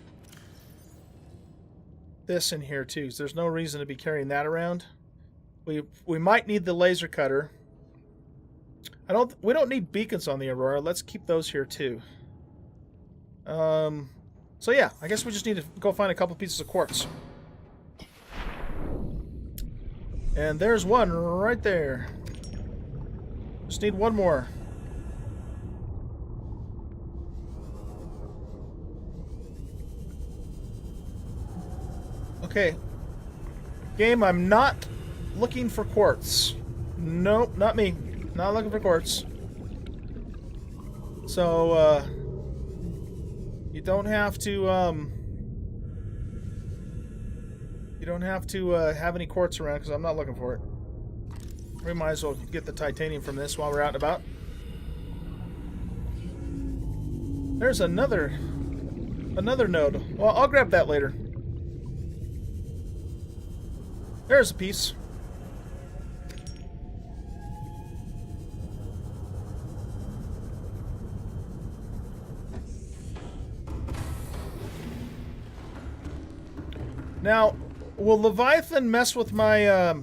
this in here too, so there's no reason to be carrying that around. We might need the laser cutter. We don't need beacons on the Aurora. Let's keep those here too. So yeah, I guess we just need to go find a couple pieces of quartz. And there's one right there. Just need one more. Okay. Game, I'm not looking for quartz. Nope, not me. Not looking for quartz. So, you don't have to, have any quartz around, because I'm not looking for it. We might as well get the titanium from this while we're out and about. There's another node. Well, I'll grab that later. There's a piece. Now, will Leviathan mess with my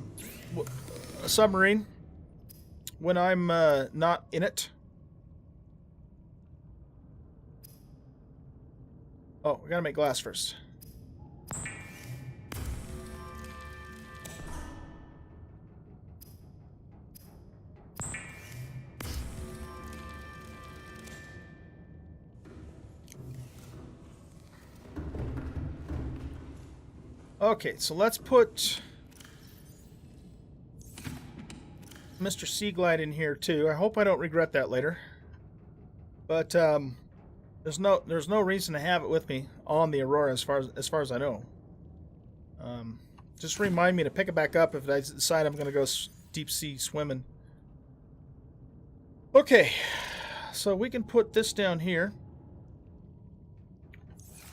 submarine when I'm not in it? Oh, we gotta make glass first. Okay, so let's put Mr. Seaglide in here too. I hope I don't regret that later. But there's no reason to have it with me on the Aurora as far as I know. Just remind me to pick it back up if I decide I'm going to go deep sea swimming. Okay, so we can put this down here,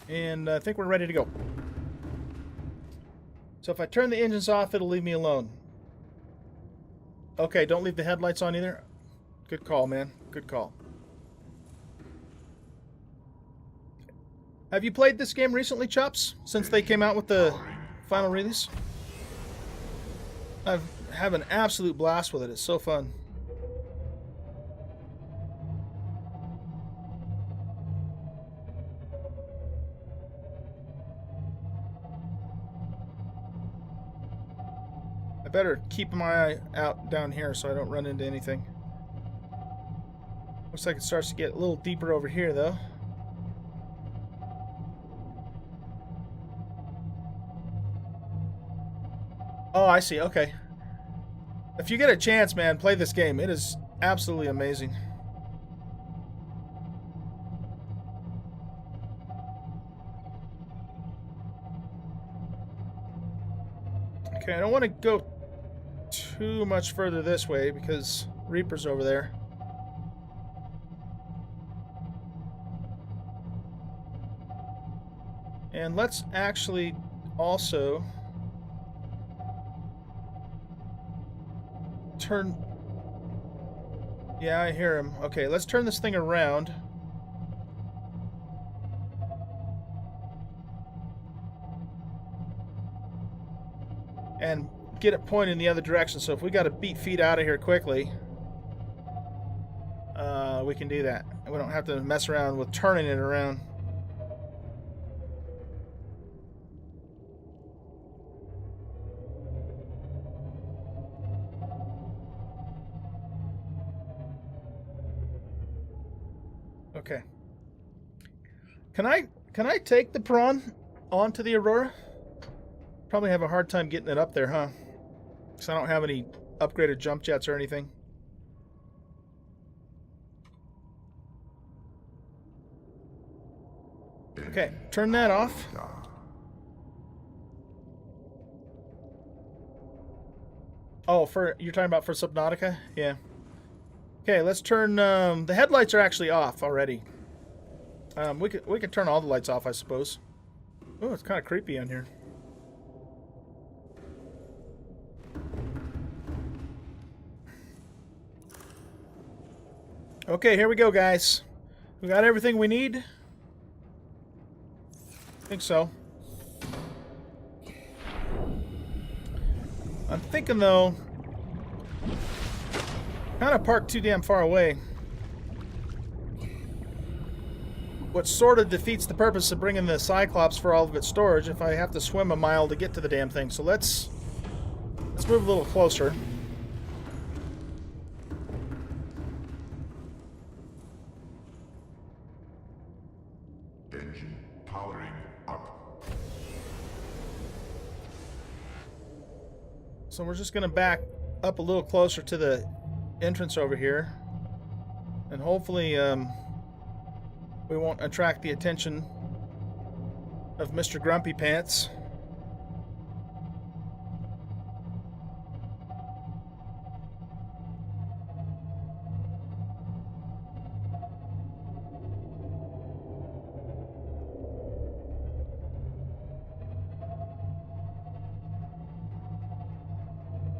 and I think we're ready to go. So if I turn the engines off, it'll leave me alone. Okay, don't leave the headlights on either. Good call, man. Good call. Have you played this game recently, Chops? Since they came out with the final release? I have an absolute blast with it. It's so fun. I better keep my eye out down here so I don't run into anything. Looks like it starts to get a little deeper over here, though. Oh, I see. Okay. If you get a chance, man, play this game. It is absolutely amazing. Okay, I don't want to go too much further this way because Reaper's over there. And let's actually also turn... Yeah, I hear him. Okay, let's turn this thing around. And get it pointed in the other direction. So if we got to beat feet out of here quickly, we can do that. And we don't have to mess around with turning it around. Okay. Can I take the prawn onto the Aurora? Probably have a hard time getting it up there, huh? Because I don't have any upgraded jump jets or anything. Okay, turn that off. Oh, you're talking about for Subnautica? Yeah. Okay, let's turn the headlights are actually off already. We could turn all the lights off, I suppose. Oh, it's kind of creepy on here. Okay, here we go, guys. We got everything we need. I think so. I'm thinking, though, kind of parked too damn far away. What sort of defeats the purpose of bringing the Cyclops for all of its storage if I have to swim a mile to get to the damn thing. So let's move a little closer. Engine powering up. So we're just going to back up a little closer to the entrance over here. And hopefully we won't attract the attention of Mr. Grumpy Pants.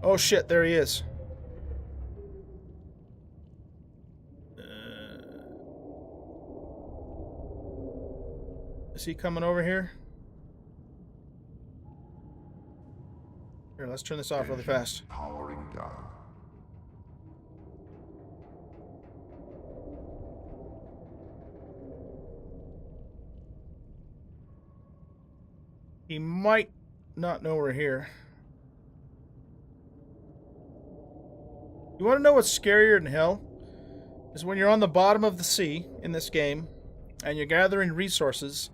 Oh shit, there he is. Is he coming over here? Here, let's turn this off really fast. Powering down. He might not know we're here. You want to know what's scarier than hell? Is when you're on the bottom of the sea in this game and you're gathering resources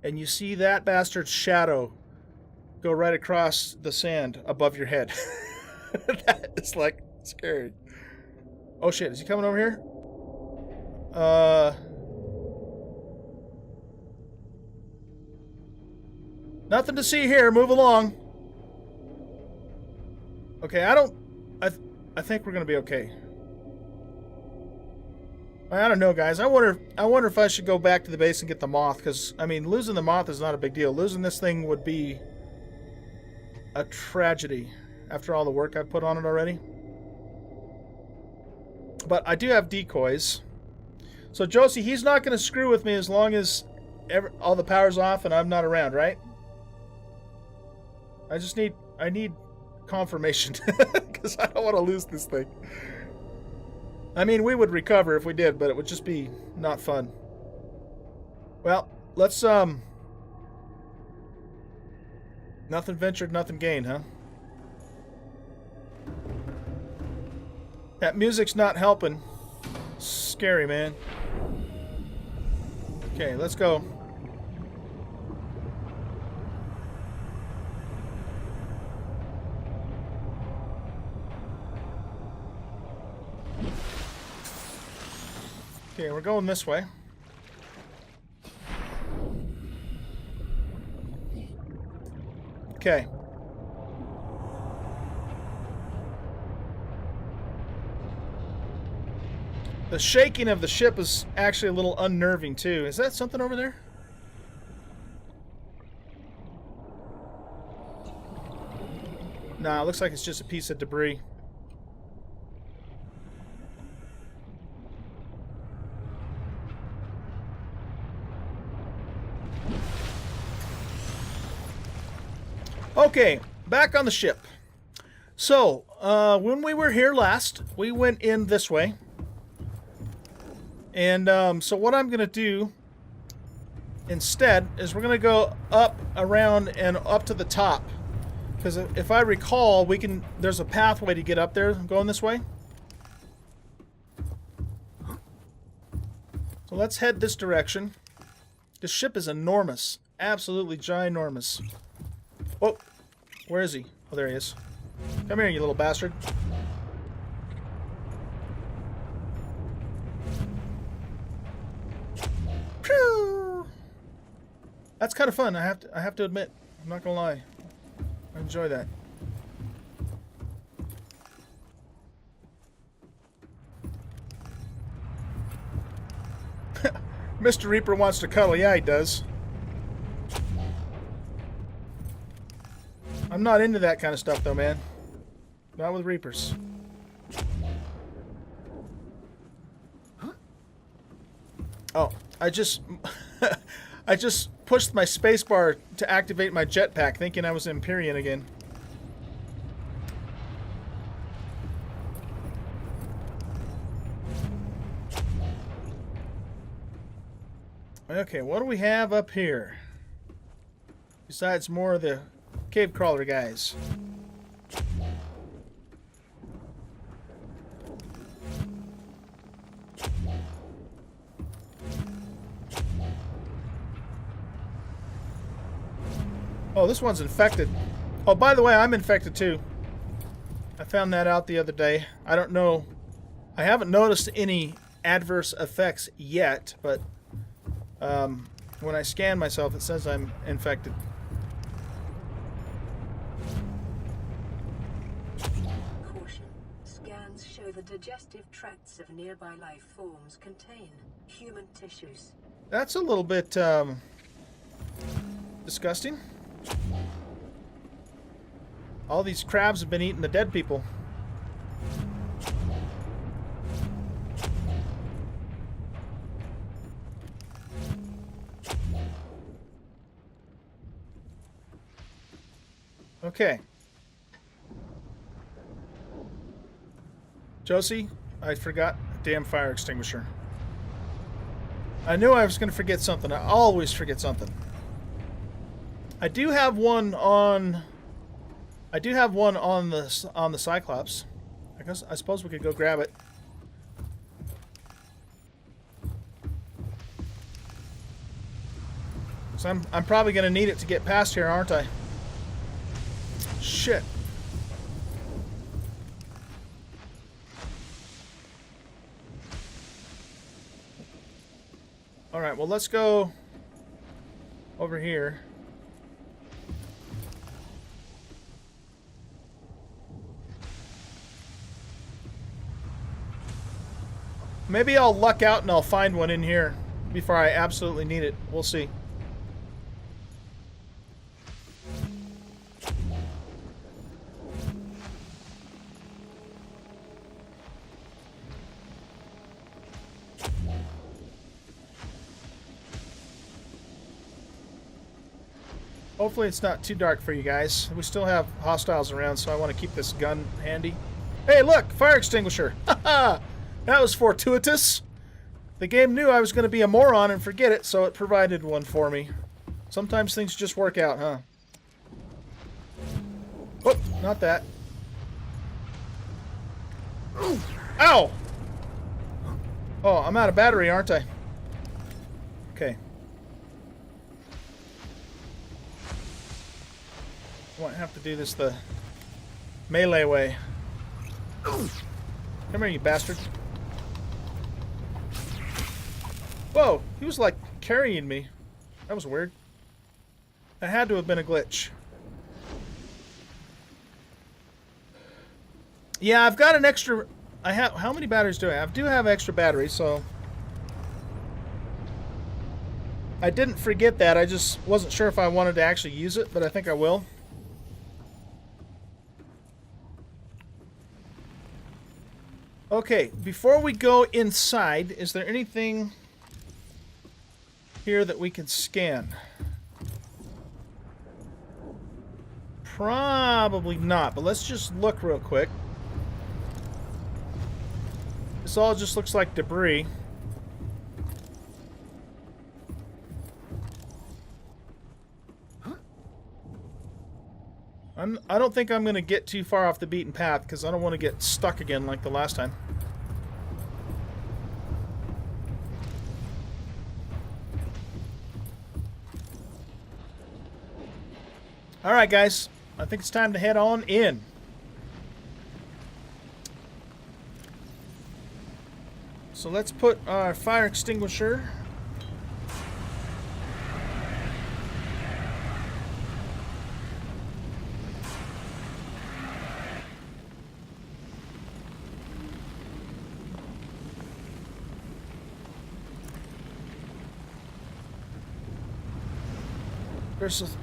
and you see that bastard's shadow go right across the sand above your head. That is like scary. Oh shit, is he coming over here? Nothing to see here. Move along. Okay, I think we're gonna be okay. I don't know, guys. I wonder if I should go back to the base and get the moth, because I mean, losing the moth is not a big deal. Losing this thing would be a tragedy after all the work I've put on it already. But I do have decoys. So Josie, he's not going to screw with me as long as all the power's off and I'm not around, right? I need confirmation because I don't want to lose this thing. I mean, we would recover if we did, but it would just be not fun. Well, let's nothing ventured, nothing gained, huh? That music's not helping. Scary, man. Okay, let's go. Okay, we're going this way. Okay. The shaking of the ship is actually a little unnerving too. Is that something over there? Nah, it looks like it's just a piece of debris. Okay, back on the ship. So, when we were here last, we went in this way. And so what I'm going to do instead is we're going to go up, around, and up to the top. Because if I recall, there's a pathway to get up there going this way. So let's head this direction. This ship is enormous. Absolutely ginormous. Oh, where is he? Oh, there he is. Come here, you little bastard. Phew! That's kind of fun. I have to admit. I'm not gonna lie. I enjoy that. Mr. Reaper wants to cuddle. Yeah, he does. I'm not into that kind of stuff, though, man. Not with Reapers. Oh, I just pushed my spacebar to activate my jetpack, thinking I was Empyrean again. Okay, what do we have up here? Besides more of the cave crawler guys. Oh, this one's infected. Oh, by the way, I'm infected too. I found that out the other day. I don't know. I haven't noticed any adverse effects yet, but when I scan myself, it says I'm infected. Show the digestive tracts of nearby life forms contain human tissues. That's a little bit disgusting. All these crabs have been eating the dead people. Okay. Josie, I forgot a damn fire extinguisher. I knew I was going to forget something. I always forget something. I do have one on the Cyclops. I suppose we could go grab it. So I'm probably going to need it to get past here, aren't I? Shit. All right, well, let's go over here. Maybe I'll luck out and I'll find one in here before I absolutely need it. We'll see. Hopefully it's not too dark for you guys. We still have hostiles around, so I want to keep this gun handy. Hey, look! Fire extinguisher! Haha! That was fortuitous. The game knew I was going to be a moron and forget it, so it provided one for me. Sometimes things just work out, huh? Whoop! Not that. Ow! Oh, I'm out of battery, aren't I? Okay. I might have to do this the melee way. Come here, you bastard. Whoa, he was like carrying me. That was weird. That had to have been a glitch. Yeah, I've got an extra... how many batteries do I have? I do have extra batteries, so... I didn't forget that. I just wasn't sure if I wanted to actually use it, but I think I will. Okay, before we go inside, is there anything here that we can scan? Probably not, but let's just look real quick. This all just looks like debris. I don't think I'm going to get too far off the beaten path because I don't want to get stuck again like the last time. Alright guys, I think it's time to head on in. So let's put our fire extinguisher.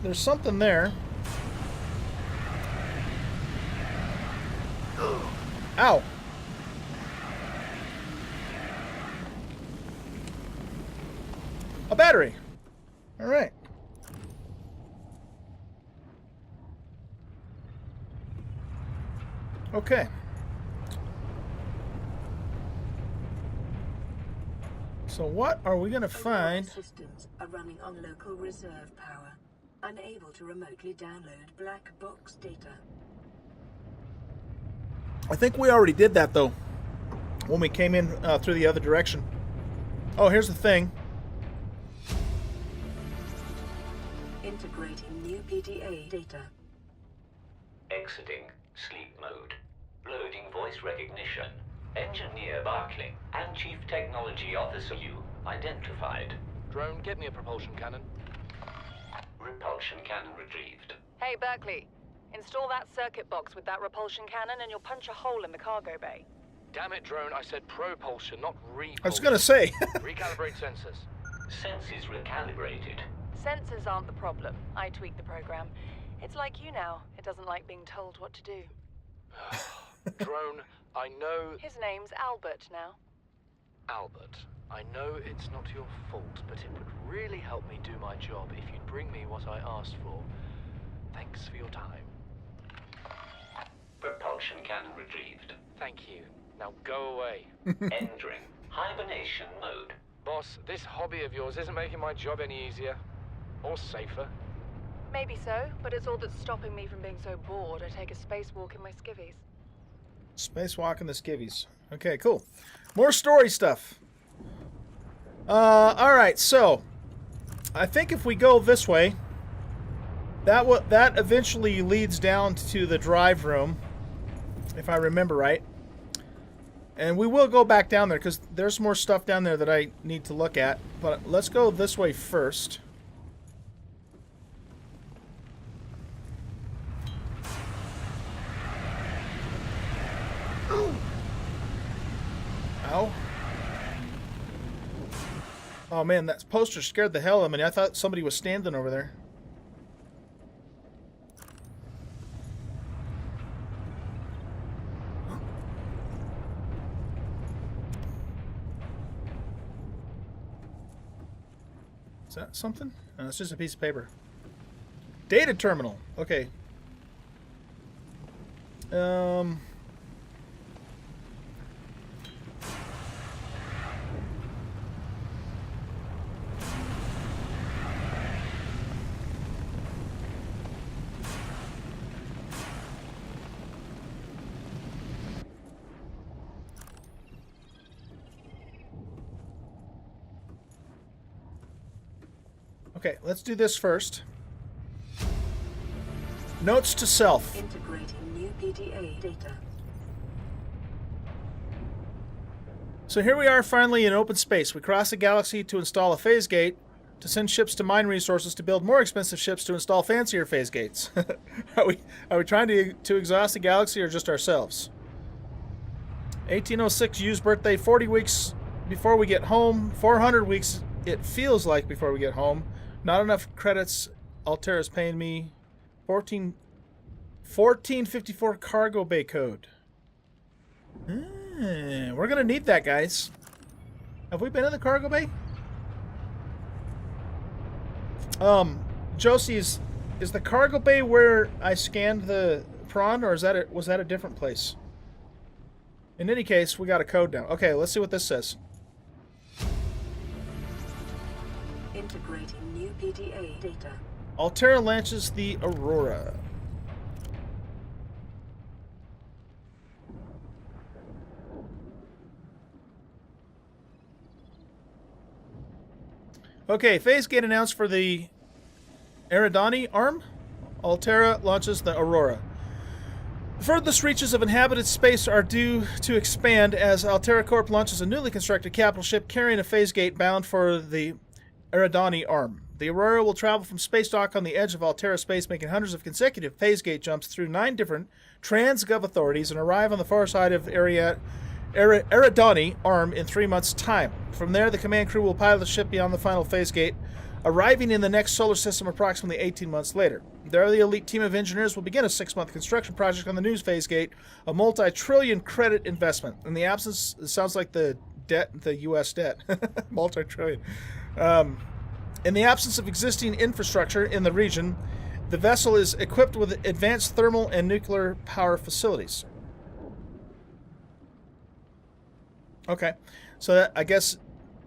There's something there. Ow! A battery! Alright. Okay. So what are we gonna find? Aurora systems are running on local reserve power, unable to remotely download black box data. I think we already did that though, when we came in through the other direction. Oh, here's the thing. Integrating new PDA data. Exiting sleep mode. Loading voice recognition. Engineer Barclay and Chief Technology Officer you identified. Drone, get me a propulsion cannon. Repulsion cannon retrieved. Hey, Berkeley. Install that circuit box with that repulsion cannon and you'll punch a hole in the cargo bay. Damn it, Drone, I said propulsion, not repulsion. I was gonna say. Recalibrate sensors. Senses recalibrated. Sensors aren't the problem. I tweak the program. It's like you now. It doesn't like being told what to do. Drone, I know... His name's Albert now. Albert, I know it's not your fault, but it would really help me do my job if you'd bring me what I asked for. Thanks for your time. Propulsion cannon retrieved. Thank you. Now go away. Entering hibernation mode. Boss, this hobby of yours isn't making my job any easier. Or safer. Maybe so, but it's all that's stopping me from being so bored I take a spacewalk in my skivvies. Spacewalk in the skivvies. Okay, cool. More story stuff. Alright, so I think if we go this way, that eventually leads down to the drive room, if I remember right. And we will go back down there because there's more stuff down there that I need to look at. But let's go this way first. Ow. Oh man, that poster scared the hell out of me. I thought somebody was standing over there. Is that something? No, it's just a piece of paper. Data terminal. Okay. Okay, let's do this first. Notes to self. Integrating new PDA data. So here we are finally in open space. We cross the galaxy to install a phase gate, to send ships to mine resources, to build more expensive ships, to install fancier phase gates. Are we trying to exhaust the galaxy or just ourselves? 1806 used birthday, 40 weeks before we get home, 400 weeks it feels like before we get home. Not enough credits. Altera's paying me 1454 cargo bay code. We're gonna need that, guys. Have we been in the cargo bay? Josie, is the cargo bay where I scanned the prawn, or was that a different place? In any case, we got a code now. Okay, let's see what this says. Integrating new PDA data. Altera launches the Aurora. Okay, phase gate announced for the Eridani arm. Altera launches the Aurora. The furthest reaches of inhabited space are due to expand as Altera Corp launches a newly constructed capital ship carrying a phase gate bound for the Eridani arm. The Aurora will travel from space dock on the edge of Altera space, making hundreds of consecutive phase gate jumps through 9 different trans-gov authorities and arrive on the far side of Eridani arm in 3 months' time. From there, the command crew will pilot the ship beyond the final phase gate, arriving in the next solar system approximately 18 months later. There, the elite team of engineers will begin a 6-month construction project on the new phase gate, a multi-trillion credit investment. In the absence, it sounds like the U.S. debt, multi-trillion. In the absence of existing infrastructure in the region, the vessel is equipped with advanced thermal and nuclear power facilities. Okay, so that, I guess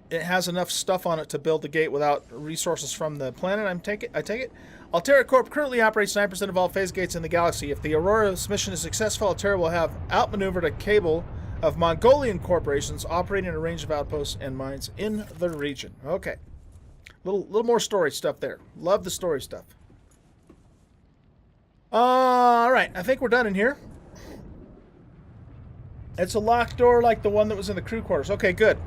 it has enough stuff on it to build the gate without resources from the planet. I take it. Altera Corp currently operates 9% of all phase gates in the galaxy. If the Aurora's mission is successful, Altera will have outmaneuvered a cable of Mongolian corporations operating a range of outposts and mines in the region. Okay. Little more story stuff there. Love the story stuff. All right, I think we're done in here. It's a locked door like the one that was in the crew quarters. Okay, good.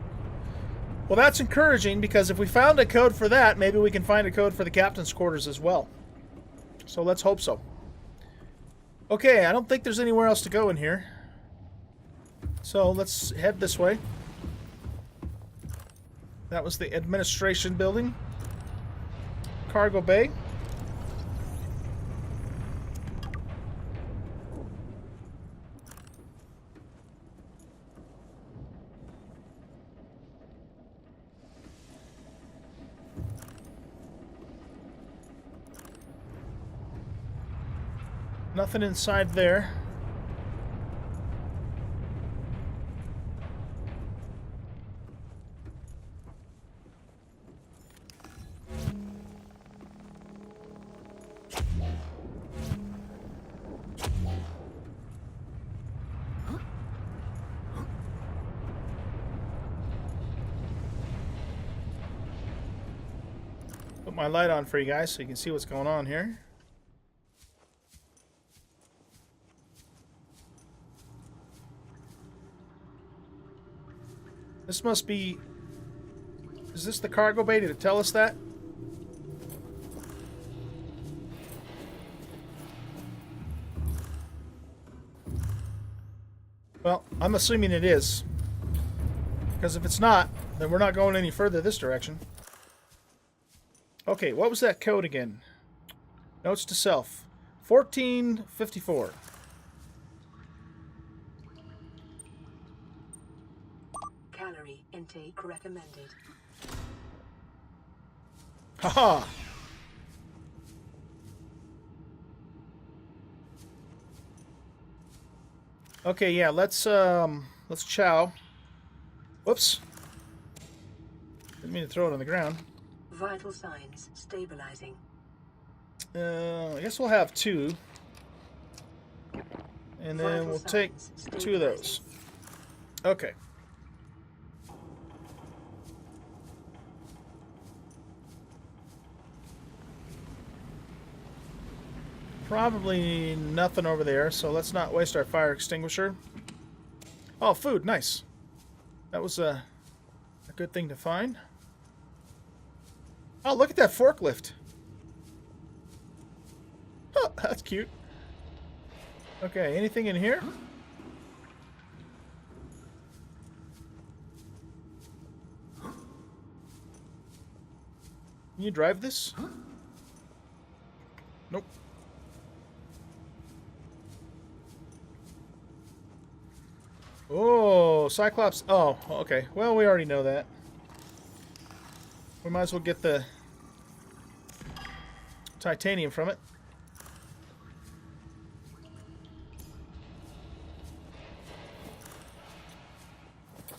Well, that's encouraging because if we found a code for that, maybe we can find a code for the captain's quarters as well. So let's hope so. Okay, I don't think there's anywhere else to go in here. So let's head this way. That was the administration building. Cargo bay. Nothing inside there. Put my light on for you guys so you can see what's going on here. This must be... Is this the cargo bay? Did it tell us that? Well, I'm assuming it is. Because if it's not, then we're not going any further this direction. Okay, what was that code again? Notes to self. 1454. Calorie intake recommended. Haha! Okay, yeah, let's chow. Whoops. Didn't mean to throw it on the ground. Vital signs stabilizing. I guess we'll have 2. And then we'll take 2 of those. Okay. Probably nothing over there, so let's not waste our fire extinguisher. Oh, food, nice. That was a good thing to find. Oh, look at that forklift. Oh, that's cute. Okay, anything in here? Can you drive this? Nope. Oh, Cyclops. Oh, okay. Well, we already know that. We might as well get the titanium from it.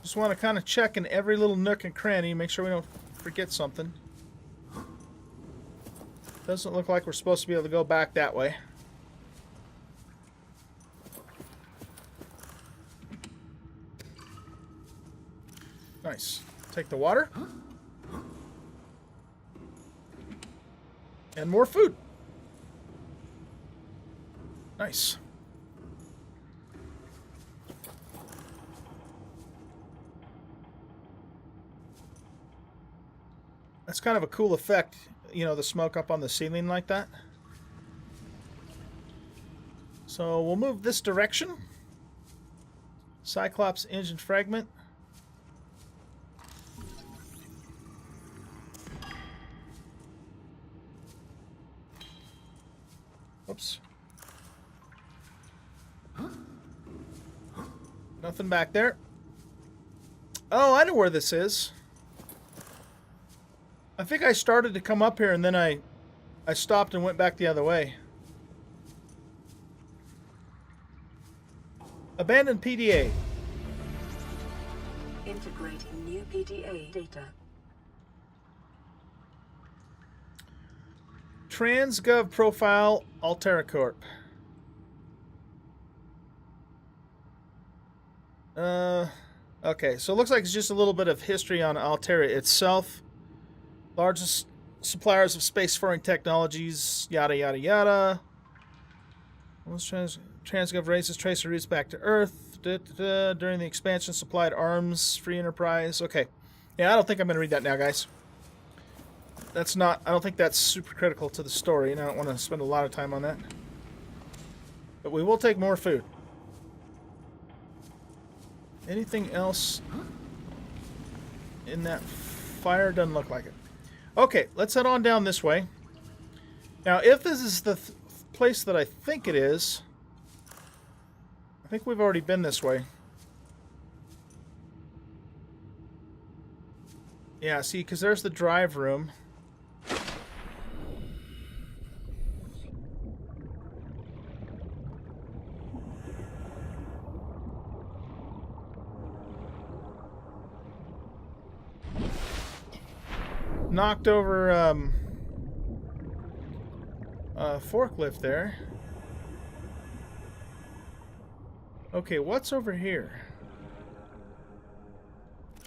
Just want to kind of check in every little nook and cranny, make sure we don't forget something. Doesn't look like we're supposed to be able to go back that way. Nice. Take the water. And more food. Nice. That's kind of a cool effect, you know, the smoke up on the ceiling like that. So we'll move this direction. Cyclops engine fragment. Oops. Nothing back there. Oh, I know where this is. I think I started to come up here and then I stopped and went back the other way. Abandoned PDA. Integrating new PDA data. Transgov profile Altera Corp. Okay, so it looks like it's just a little bit of history on Altera itself. Largest suppliers of spacefaring technologies, yada yada yada. Most Transgov races trace their roots back to Earth. During the expansion, supplied arms, free enterprise. Okay, yeah, I don't think I'm gonna read that now, guys. That's not. I don't think that's super critical to the story, and I don't want to spend a lot of time on that. But we will take more food. Anything else in that fire? Doesn't look like it. Okay, let's head on down this way. Now, if this is the place that I think it is, I think we've already been this way. Yeah, see, because there's the drive room. Knocked over a forklift there. Okay, what's over here?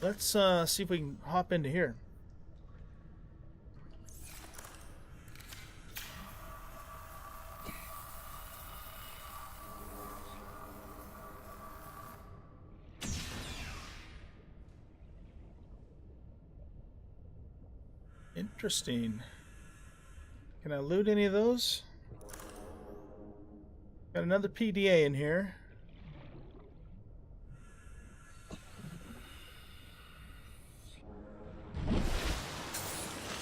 Let's see if we can hop into here. Interesting. Can I loot any of those? Got another PDA in here.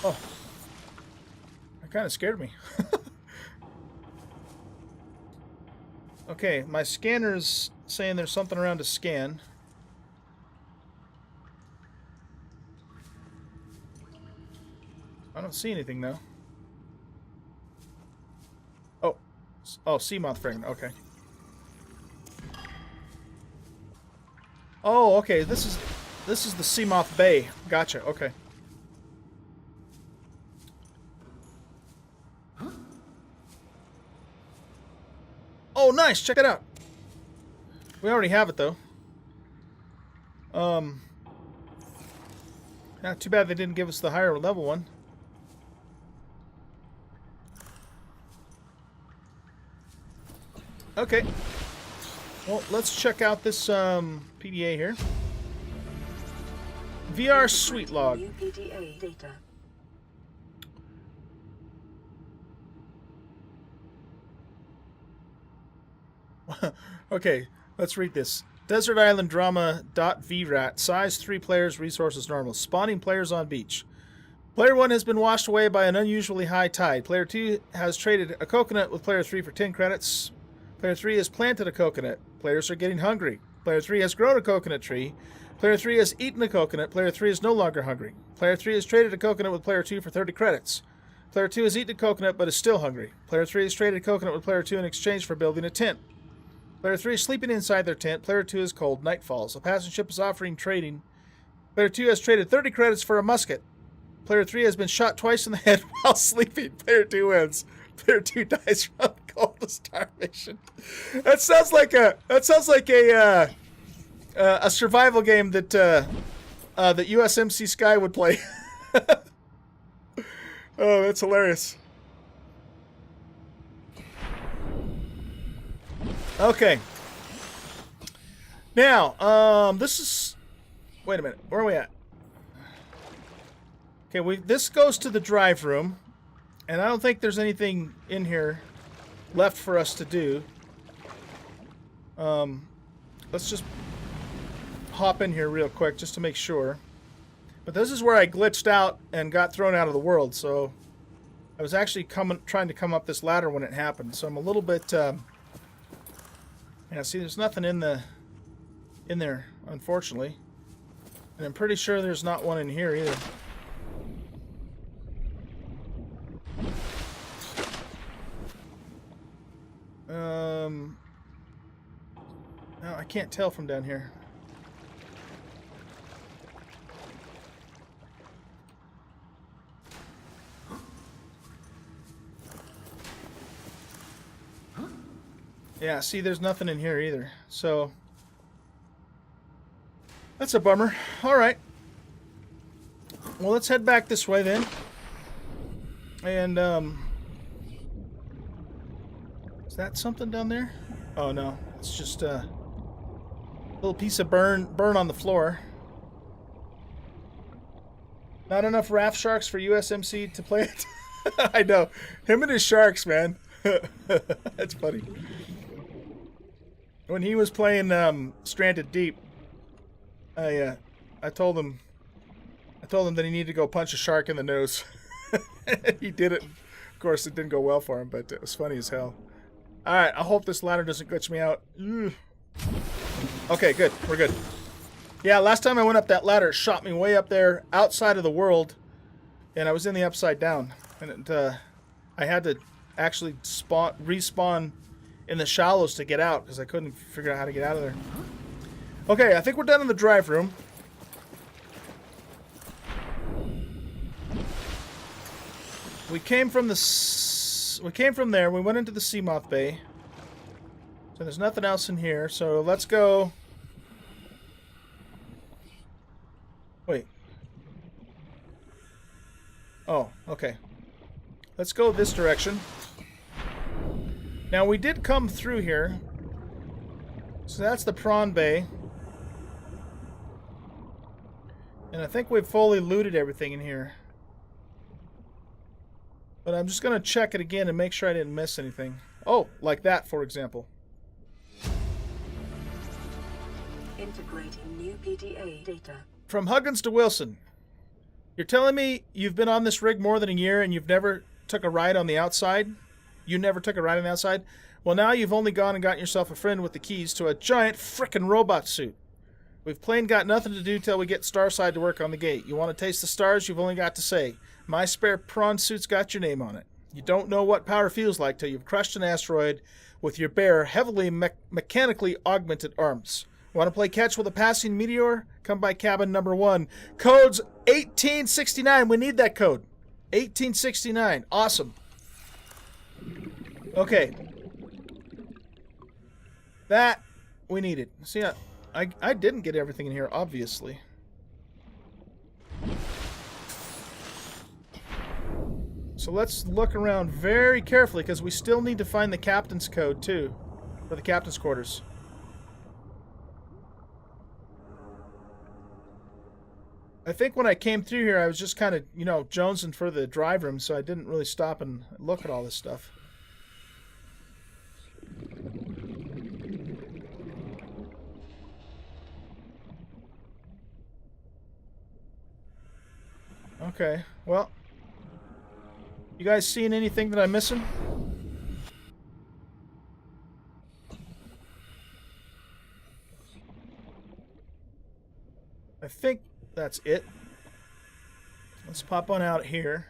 Oh. That kind of scared me. Okay, my scanner's saying there's something around to scan. I don't see anything though. Oh, Seamoth fragment. Okay. Oh, okay. This is the Seamoth Bay. Gotcha. Okay. Oh, nice. Check it out. We already have it though. Not too bad they didn't give us the higher level one. Okay. Well, let's check out this PDA here. VR Suite Log. New PDA data. Okay, let's read this. Desert Island Drama .VRAT. Size 3 players. Resources normal. Spawning players on beach. Player 1 has been washed away by an unusually high tide. Player 2 has traded a coconut with Player 3 for 10 credits. Player 3 has planted a coconut. Players are getting hungry. Player 3 has grown a coconut tree. Player 3 has eaten a coconut. Player 3 is no longer hungry. Player 3 has traded a coconut with Player 2 for 30 credits. Player 2 has eaten a coconut but is still hungry. Player 3 has traded a coconut with Player 2 in exchange for building a tent. Player 3 is sleeping inside their tent. Player 2 is cold. Night falls. A passing ship is offering trading. Player 2 has traded 30 credits for a musket. Player 3 has been shot twice in the head while sleeping. Player 2 wins. Player 2 dies from cold starvation. That sounds like a survival game that that USMC Sky would play. Oh, that's hilarious. Okay. Now, this is... Wait a minute. Where are we at? Okay, this goes to the drive room. And I don't think there's anything in here left for us to do. Let's just hop in here real quick just to make sure. But this is where I glitched out and got thrown out of the world. So I was actually trying to come up this ladder when it happened. So I'm a little bit... Yeah, see, there's nothing in there, unfortunately. And I'm pretty sure there's not one in here either. No, I can't tell from down here. Yeah, see, there's nothing in here either. So, that's a bummer. Alright. Well, let's head back this way then. And, is that something down there? Oh, no. It's just a little piece of burn on the floor. Not enough raft sharks for USMC to play it? I know. Him and his sharks, man. That's funny. When he was playing Stranded Deep, I told him that he needed to go punch a shark in the nose. He did it. Of course, it didn't go well for him, but it was funny as hell. All right, I hope this ladder doesn't glitch me out. Ugh. Okay, good. We're good. Yeah, last time I went up that ladder, it shot me way up there outside of the world, and I was in the upside down, and I had to actually respawn in the shallows to get out because I couldn't figure out how to get out of there. Okay, I think we're done in the drive room. We came from there. We went into the Seamoth Bay. So there's nothing else in here. So let's go. Wait. Oh, okay. Let's go this direction. Now, we did come through here. So that's the Prawn Bay. And I think we've fully looted everything in here. But I'm just going to check it again and make sure I didn't miss anything. Oh, like that, for example. Integrating new PDA data. From Huggins to Wilson. You're telling me you've been on this rig more than a year and you've never took a ride on the outside? You never took a ride on the outside? Well, now you've only gone and gotten yourself a friend with the keys to a giant frickin' robot suit. We've plain got nothing to do till we get Starside to work on the gate. You want to taste the stars? You've only got to say, my spare prawn suit's got your name on it. You don't know what power feels like till you've crushed an asteroid with your bare, heavily mechanically augmented arms. Want to play catch with a passing meteor? Come by cabin number 1. Code's 1869. We need that code. 1869. Awesome. Okay. That we needed. See, I didn't get everything in here, obviously. So let's look around very carefully, because we still need to find the captain's code, too. For the captain's quarters. I think when I came through here, I was just kind of, you know, jonesing for the drive room, so I didn't really stop and look at all this stuff. Okay, well, you guys seeing anything that I'm missing? I think that's it. Let's pop on out here.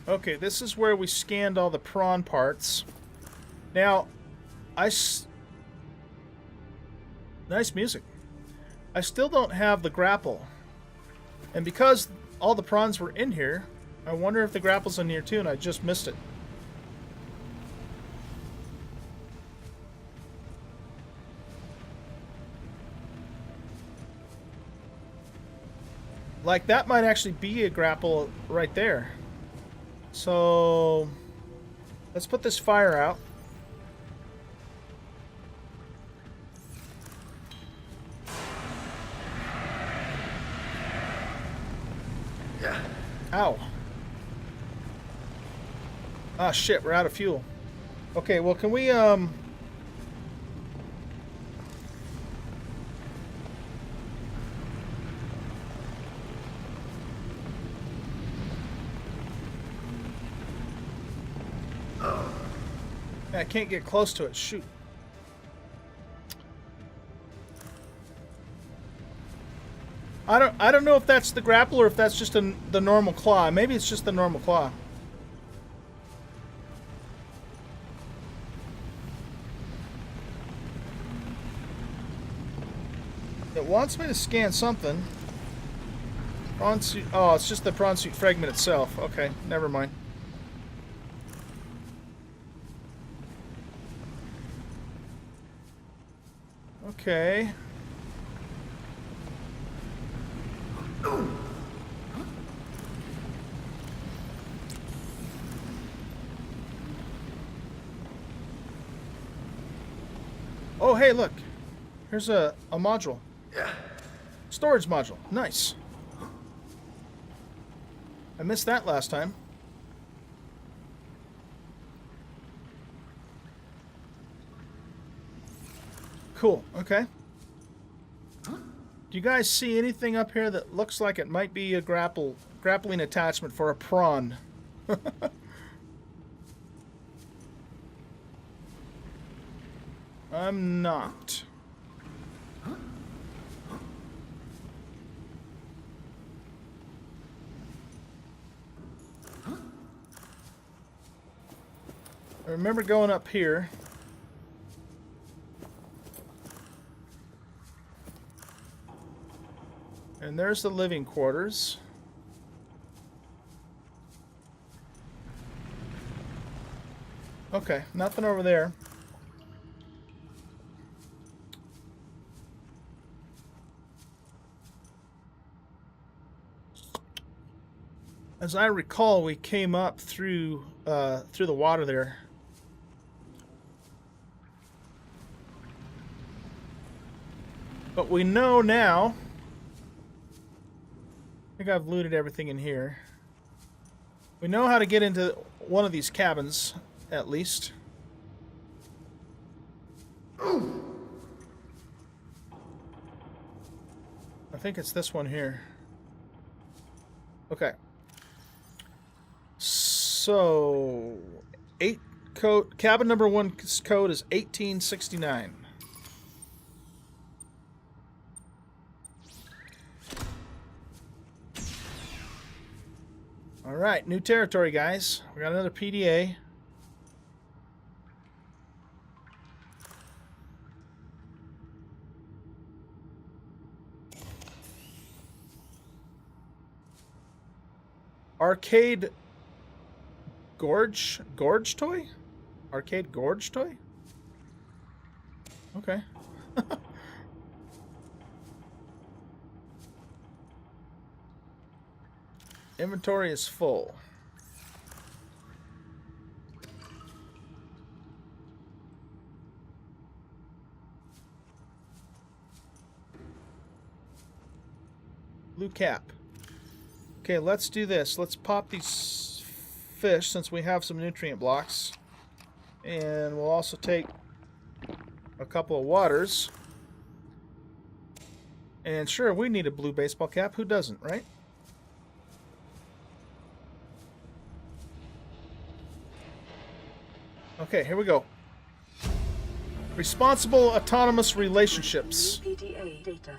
Okay, this is where we scanned all the prawn parts. Now, nice music. I still don't have the grapple. And because all the prawns were in here, I wonder if the grapple's in here too and I just missed it. Like, that might actually be a grapple right there. So, let's put this fire out. Ow. Ah, shit, we're out of fuel. Okay, well, can we, Yeah, I can't get close to it. Shoot. I don't know if that's the grapple or if that's just the normal claw. Maybe it's just the normal claw. It wants me to scan something. Prawn suit. Oh, it's just the prawn suit fragment itself. Okay, never mind. Okay. Oh, hey, look. Here's a module. Yeah. Storage module. Nice. I missed that last time. Cool. Okay. Do you guys see anything up here that looks like it might be a grappling attachment for a prawn? I'm not. I remember going up here. And there's the living quarters. Okay, nothing over there. As I recall, we came up through the water there. But we know now. I think I've looted everything in here. We know how to get into one of these cabins, at least. I think it's this one here. Okay. So, cabin number 1's code is 1869. All right, new territory, guys. We got another PDA. Arcade Gorge toy? Arcade Gorge toy? Okay. Inventory is full. Blue cap. Okay, let's do this. Let's pop these fish since we have some nutrient blocks. And we'll also take a couple of waters. And sure, we need a blue baseball cap. Who doesn't, right? Okay, here we go. Responsible autonomous relationships. PDA data.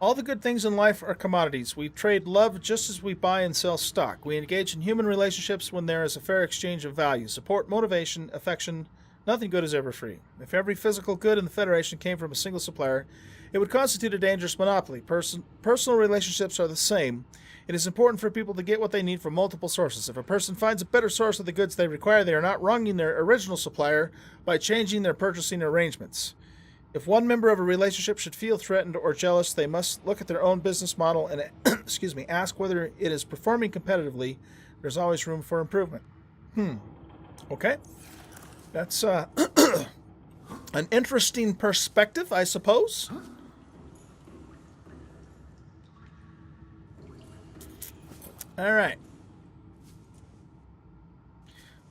All the good things in life are commodities. We trade love just as we buy and sell stock. We engage in human relationships when there is a fair exchange of value, support, motivation, affection. Nothing good is ever free. If every physical good in the Federation came from a single supplier, it would constitute a dangerous monopoly. Personal relationships are the same. It is important for people to get what they need from multiple sources. If a person finds a better source of the goods they require, they are not wronging their original supplier by changing their purchasing arrangements. If one member of a relationship should feel threatened or jealous, they must look at their own business model and ask whether it is performing competitively. There's always room for improvement. Okay. That's an interesting perspective, I suppose. All right.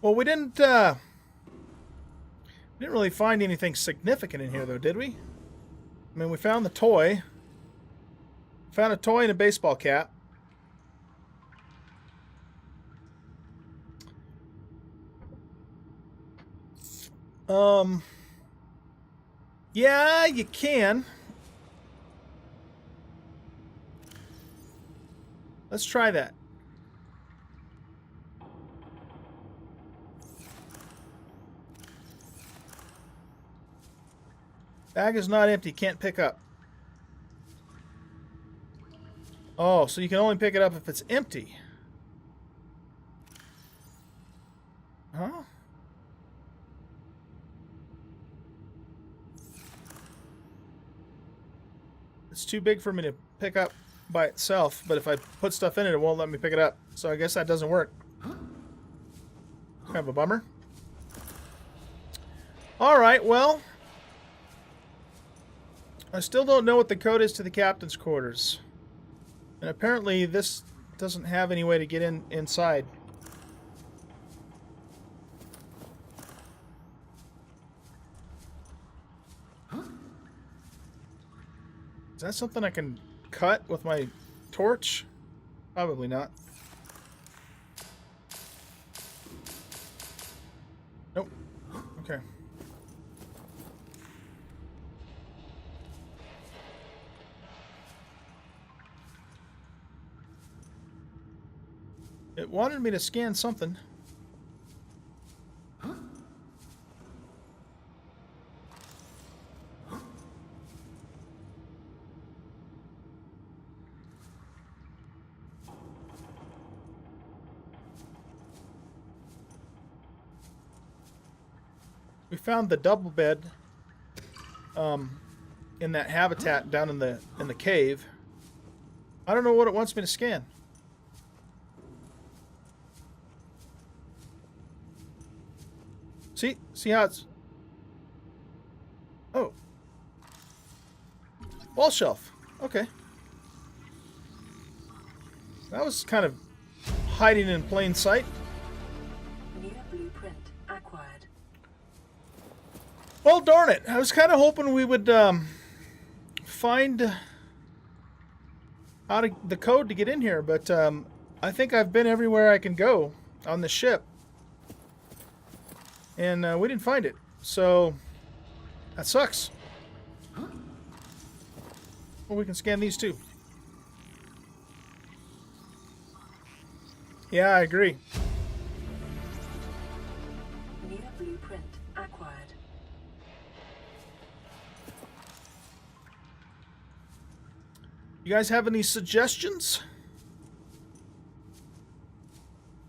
Well, we didn't really find anything significant in here, though, did we? I mean, we found the toy. Found a toy and a baseball cap. Yeah, you can. Let's try that. Bag is not empty. Can't pick up. Oh, so you can only pick it up if it's empty. Huh? It's too big for me to pick up by itself, but if I put stuff in it, it won't let me pick it up. So I guess that doesn't work. Kind of a bummer. Alright, well, I still don't know what the code is to the captain's quarters. And apparently this doesn't have any way to get inside. Is that something I can cut with my torch? Probably not. Nope. Okay. It wanted me to scan something. We found the double bed in that habitat down in the cave. I don't know what it wants me to scan. See how it's... Oh. Wall shelf. Okay. That was kind of hiding in plain sight. New blueprint acquired. Well, darn it. I was kind of hoping we would find the code to get in here, but I think I've been everywhere I can go on the ship. And we didn't find it. So, that sucks. Well, we can scan these too. Yeah, I agree. New blueprint acquired. You guys have any suggestions?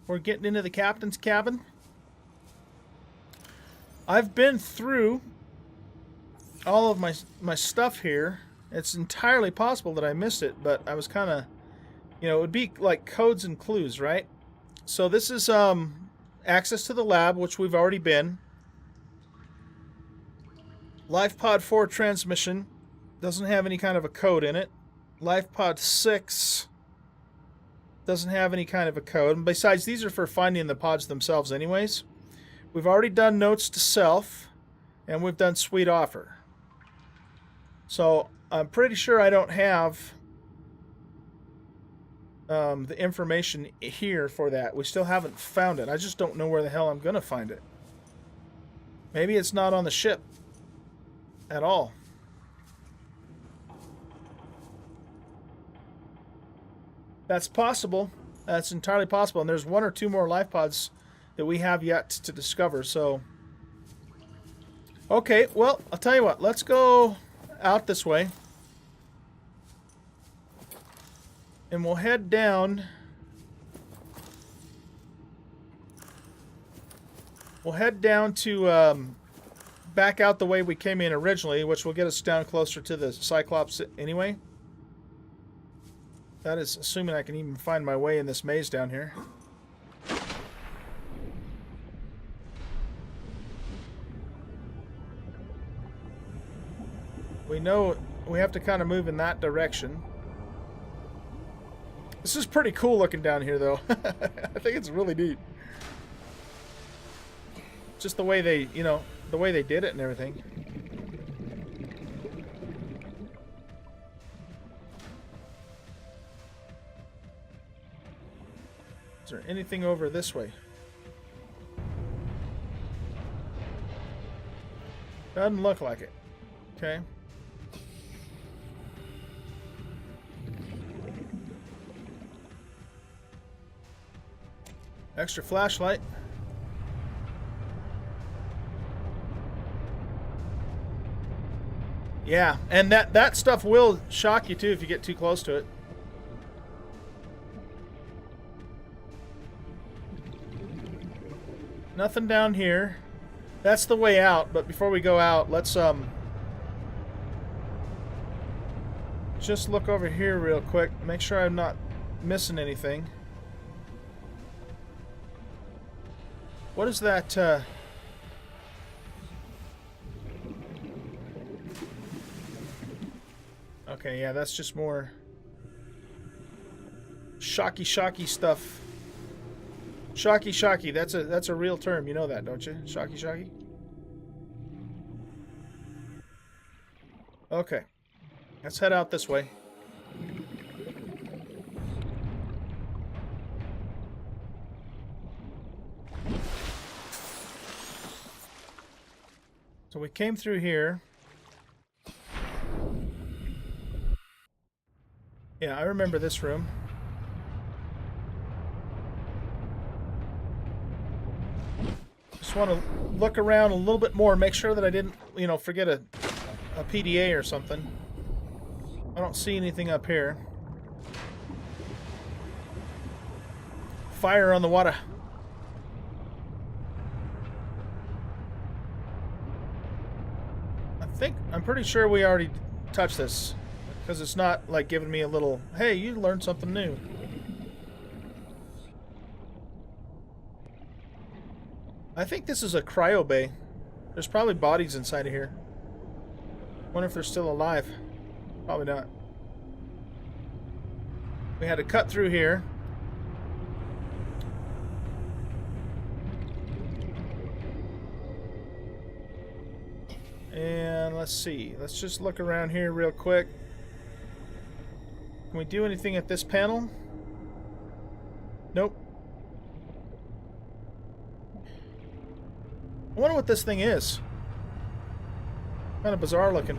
We're getting into the captain's cabin. I've been through all of my stuff here. It's entirely possible that I missed it, but I was kind of, you know, it would be like codes and clues, right? So this is access to the lab, which we've already been. LifePod 4 transmission doesn't have any kind of a code in it. LifePod 6 doesn't have any kind of a code. And besides, these are for finding the pods themselves anyways. We've already done notes to self, and we've done sweet offer. So I'm pretty sure I don't have the information here for that. We still haven't found it. I just don't know where the hell I'm going to find it. Maybe it's not on the ship at all. That's possible. That's entirely possible. And there's one or two more life pods that we have yet to discover. So, okay, well, I'll tell you what. Let's go out this way. And we'll head down. We'll head down to back out the way we came in originally, which will get us down closer to the Cyclops anyway. That is assuming I can even find my way in this maze down here. We know we have to kind of move in that direction. This is pretty cool looking down here, though. I think it's really neat. Just the way they, you know, the way they did it and everything. Is there anything over this way? Doesn't look like it. Okay. Extra flashlight. Yeah, and that stuff will shock you too if you get too close to it. Nothing down here. That's the way out, but before we go out, let's just look over here real quick. Make sure I'm not missing anything. What is that? Okay, yeah, that's just more shocky stuff. Shocky. That's a real term. You know that, don't you? Shocky. Okay. Let's head out this way. So we came through here. Yeah, I remember this room. Just want to look around a little bit more, make sure that I didn't, you know, forget a PDA or something. I don't see anything up here. Fire on the water. I'm pretty sure we already touched this. Because it's not like giving me a little, hey, you learned something new. I think this is a cryo bay. There's probably bodies inside of here. Wonder if they're still alive. Probably not. We had to cut through here. And let's see. Let's just look around here real quick. Can we do anything at this panel? Nope. I wonder what this thing is. Kind of bizarre looking.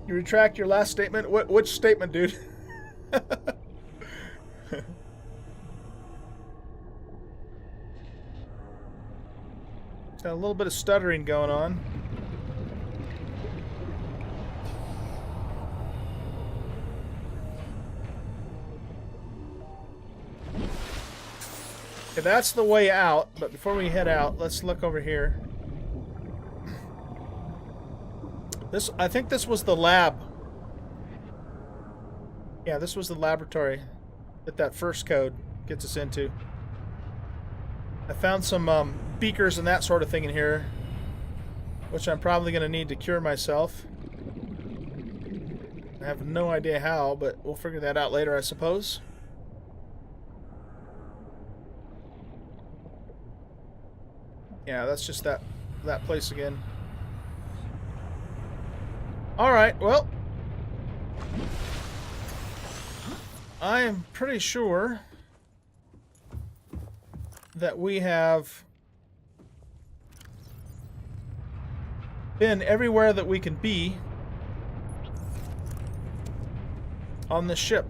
You retract your last statement? Which statement, dude? Got a little bit of stuttering going on. Okay, that's the way out, but before we head out, let's look over here. I think this was the lab. Yeah, this was the laboratory that first code gets us into. I found some beakers and that sort of thing in here, which I'm probably going to need to cure myself. I have no idea how, but we'll figure that out later, I suppose. Yeah, that's just that place again. Alright, well, I am pretty sure that we have been everywhere that we can be on this ship.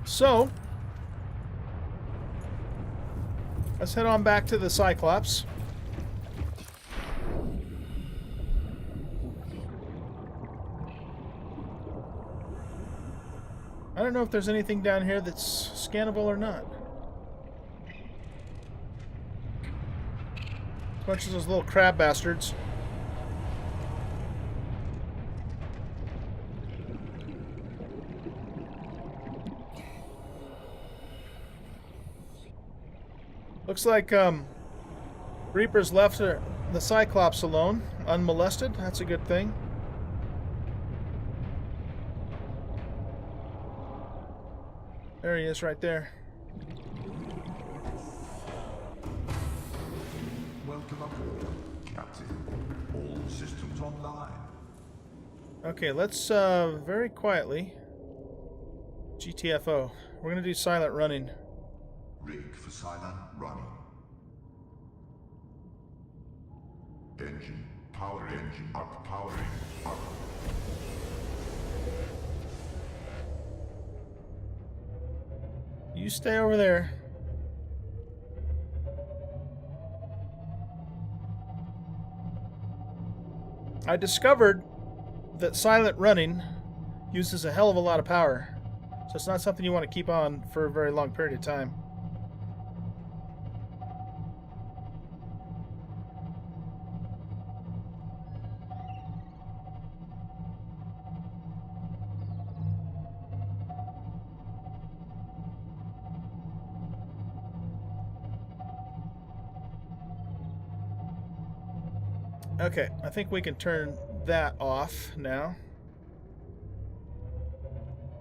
So, let's head on back to the Cyclops. I don't know if there's anything down here that's scannable or not. A bunch of those little crab bastards. Looks like Reaper's left the Cyclops alone, unmolested. That's a good thing. There he is right there. Welcome aboard, Captain. All systems online. Okay, let's very quietly GTFO. We're gonna do silent running. Rig for silent running. Engine up, powering up. You stay over there. I discovered that silent running uses a hell of a lot of power, so it's not something you want to keep on for a very long period of time. Okay, I think we can turn that off now.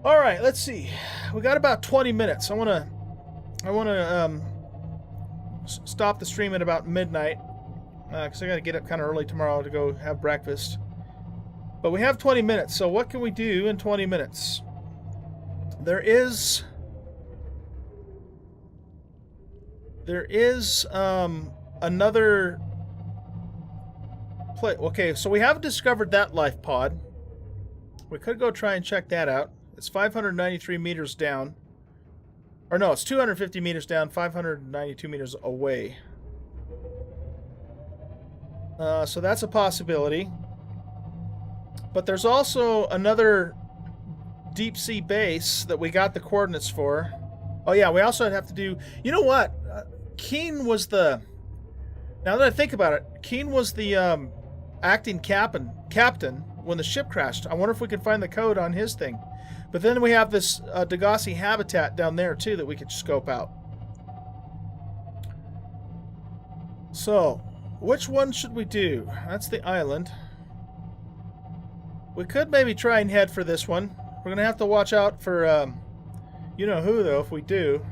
All right, let's see. We got about 20 minutes. I want to stop the stream at about midnight because I got to get up kind of early tomorrow to go have breakfast. But we have 20 minutes, so what can we do in 20 minutes? There is another play. Okay, so we have discovered that life pod. We could go try and check that out. It's 593 meters down. Or no, it's 250 meters down, 592 meters away. So that's a possibility. But there's also another deep sea base that we got the coordinates for. Oh yeah, we also have to do... You know what? Keen was the... Now that I think about it, Keen was the acting captain when the ship crashed. I wonder if we can find the code on his thing. But then we have this Degasi habitat down there too that we could scope out. So, which one should we do? That's the island. We could maybe try and head for this one. We're going to have to watch out for, you know who, though, if we do.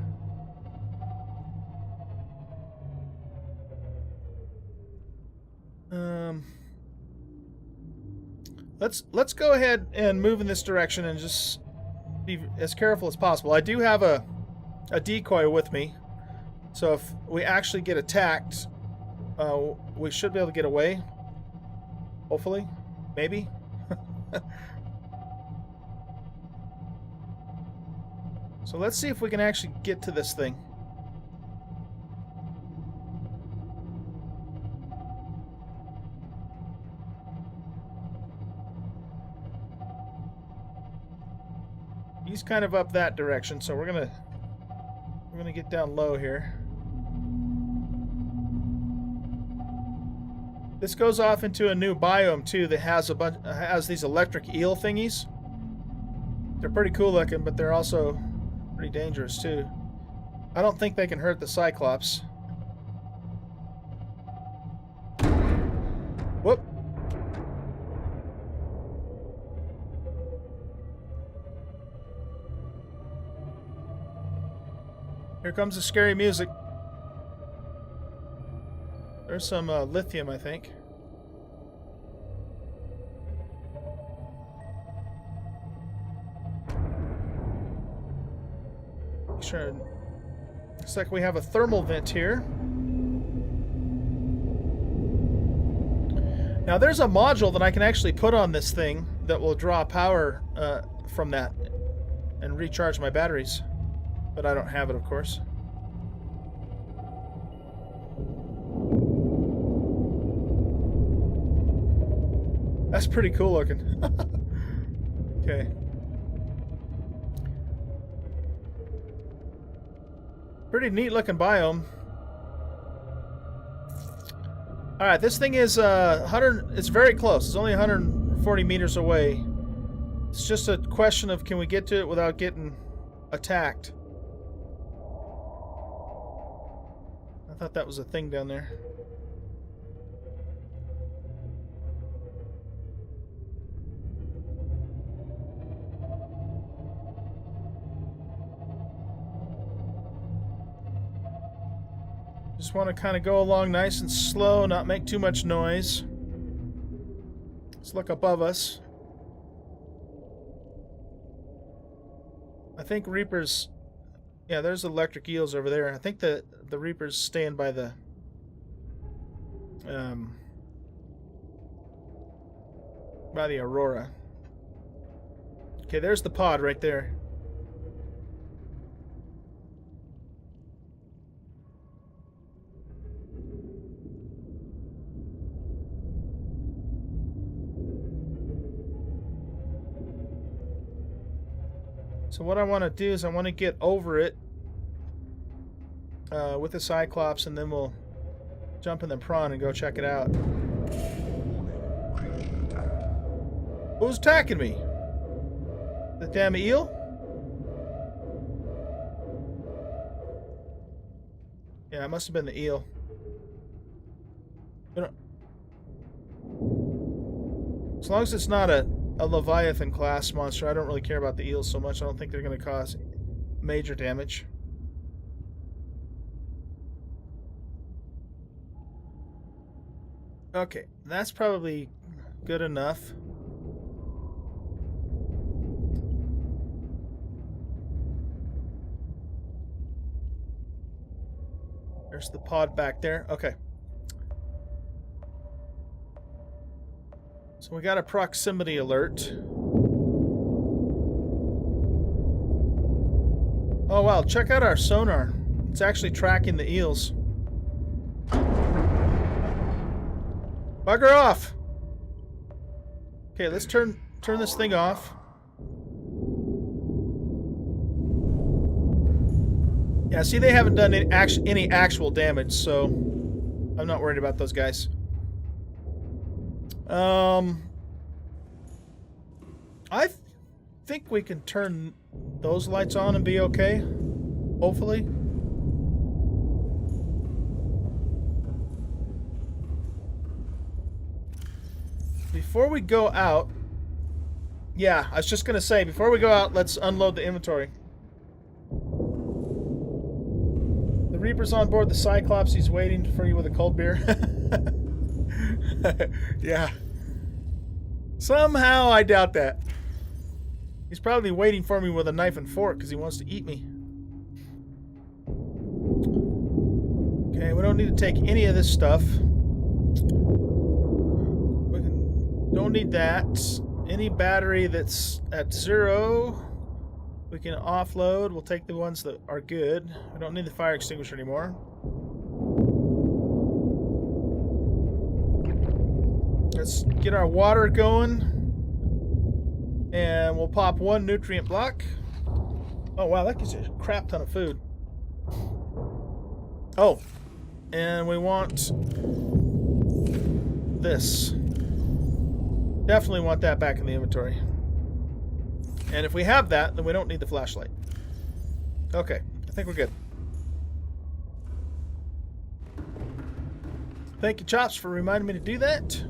Let's go ahead and move in this direction and just be as careful as possible. I do have a decoy with me, so if we actually get attacked, we should be able to get away. Hopefully. Maybe. So let's see if we can actually get to this thing. He's kind of up that direction, so we're gonna get down low here. This goes off into a new biome too that has these electric eel thingies. They're pretty cool looking, but they're also pretty dangerous too. I don't think they can hurt the Cyclops. Whoop. Here comes the scary music. There's some lithium, I think. Sure. Looks like we have a thermal vent here. Now there's a module that I can actually put on this thing that will draw power from that and recharge my batteries. But I don't have it, of course. That's pretty cool looking. Okay. Pretty neat looking biome. Alright, this thing is it's very close. It's only 140 meters away. It's just a question of can we get to it without getting attacked. I thought that was a thing down there. Just want to kind of go along nice and slow, not make too much noise. Let's look above us. I think Reapers... Yeah, there's electric eels over there. I think the Reapers stand by the... by the Aurora. Okay, there's the pod right there. So what I want to do is I want to get over it with the Cyclops, and then we'll jump in the prawn and go check it out. Who's attacking me? The damn eel? Yeah, it must have been the eel. As long as it's not a Leviathan class monster, I don't really care about the eels so much. I don't think they're going to cause major damage. Okay, that's probably good enough. There's the pod back there. Okay. So we got a proximity alert. Oh wow, check out our sonar. It's actually tracking the eels. Bugger off! Okay, let's turn this thing off. Yeah, see, they haven't done any actual damage, so I'm not worried about those guys. I think we can turn those lights on and be okay. Hopefully. Before we go out... Yeah, I was just going to say, before we go out, let's unload the inventory. The Reaper's on board the Cyclops. He's waiting for you with a cold beer. Yeah. Somehow I doubt that. He's probably waiting for me with a knife and fork because he wants to eat me. Okay, we don't need to take any of this stuff. Don't need that. Any battery that's at 0, we can offload. We'll take the ones that are good. We don't need the fire extinguisher anymore. Let's get our water going. And we'll pop 1 nutrient block. Oh, wow, that gives you a crap ton of food. Oh, and we want this. Definitely want that back in the inventory. And if we have that, then we don't need the flashlight. Okay, I think we're good. Thank you, Chops, for reminding me to do that.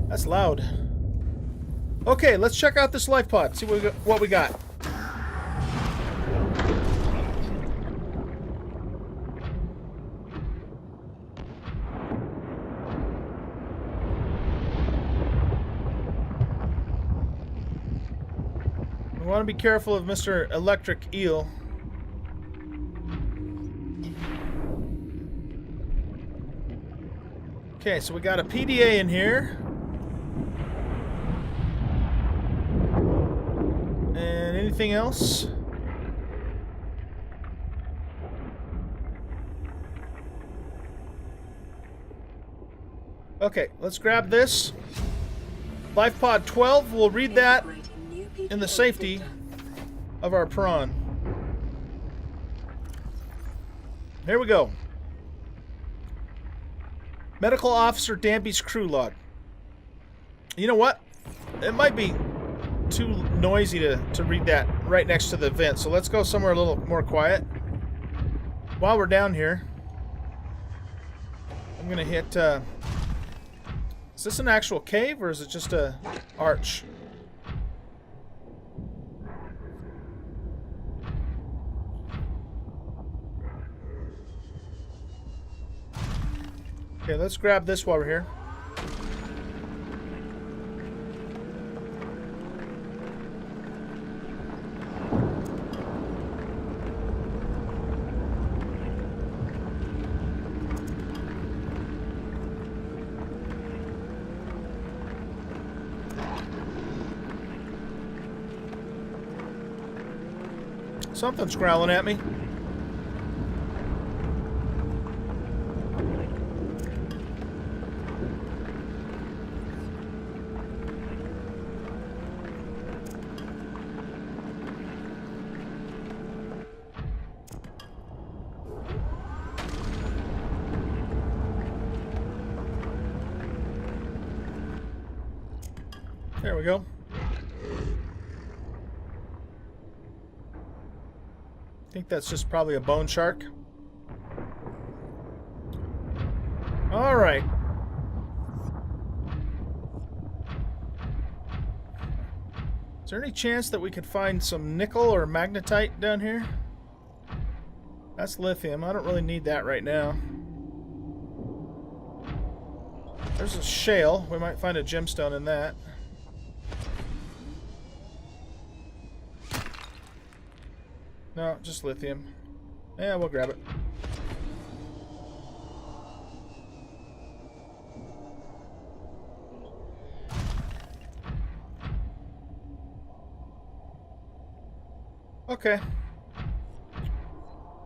That's loud. Okay, let's check out this life pod. See what we got. We want to be careful of Mr. Electric Eel. Okay, so we got a PDA in here. And anything else? Okay, let's grab this. Life pod 12, we'll read that in the safety of our prawn. Here we go. Medical Officer Danby's crew log. You know what? It might be too noisy to read that right next to the vent, so let's go somewhere a little more quiet. While we're down here, I'm gonna hit, is this an actual cave or is it just a arch? Okay, let's grab this while we're here. Something's growling at me. There we go. I think that's just probably a bone shark. All right. Is there any chance that we could find some nickel or magnetite down here? That's lithium. I don't really need that right now. There's a shale. We might find a gemstone in that. No, just lithium. Yeah, we'll grab it. Okay.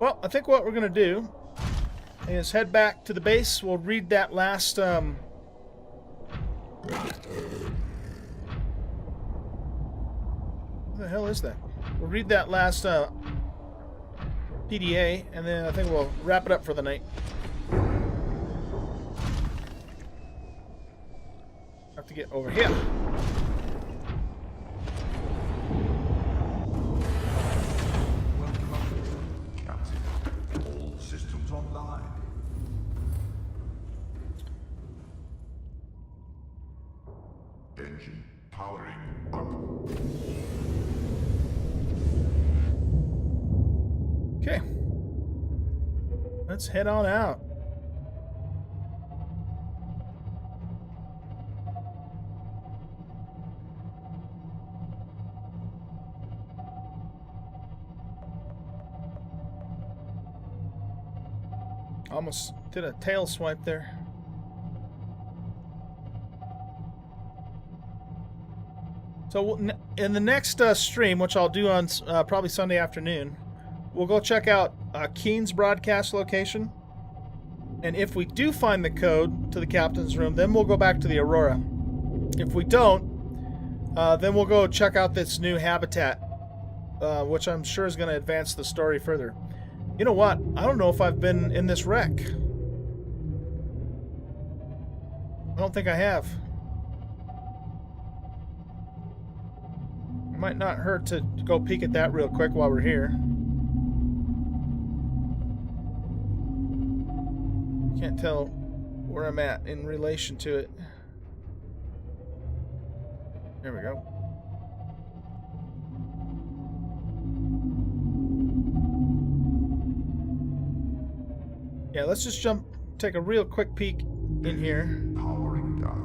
Well, I think what we're going to do is head back to the base. We'll read that last what the hell is that? We'll read that last PDA, and then I think we'll wrap it up for the night. Have to get over here. Welcome aboard, Captain. All systems online. Engine powering up. Okay. Let's head on out. Almost did a tail swipe there. So in the next stream, which I'll do on probably Sunday afternoon, we'll go check out Keen's broadcast location. And if we do find the code to the captain's room, then we'll go back to the Aurora. If we don't, then we'll go check out this new habitat, which I'm sure is going to advance the story further. You know what? I don't know if I've been in this wreck. I don't think I have. It might not hurt to go peek at that real quick while we're here. Can't tell where I'm at in relation to it. There we go. Yeah, let's just take a real quick peek in here. Powering down.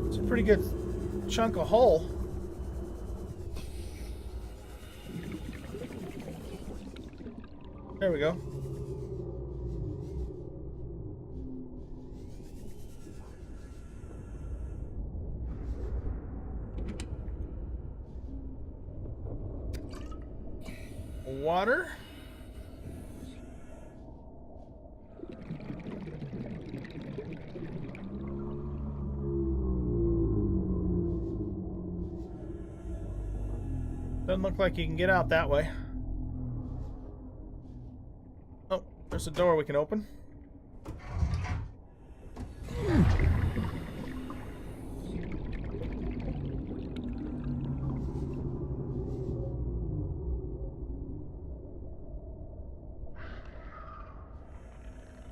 It's a pretty good chunk of hull. There we go. Water. Doesn't look like you can get out that way. Oh, there's a door we can open.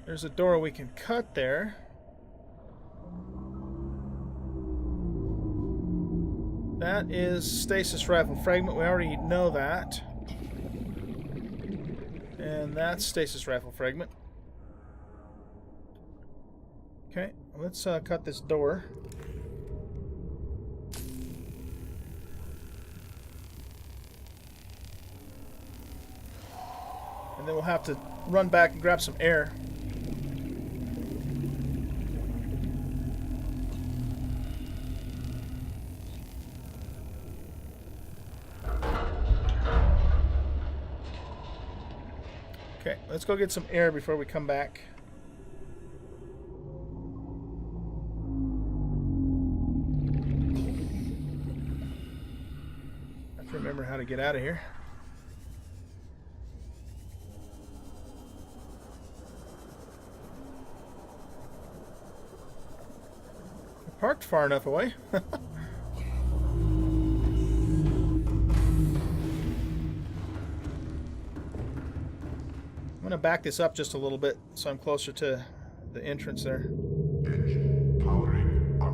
There's a door we can cut there. That is stasis rifle fragment. We already know that. And that's stasis rifle fragment. Okay, let's cut this door. And then we'll have to run back and grab some air. Okay, let's go get some air before we come back. I have to remember how to get out of here. I parked far enough away. I'm going to back this up just a little bit so I'm closer to the entrance there. Engine powering up.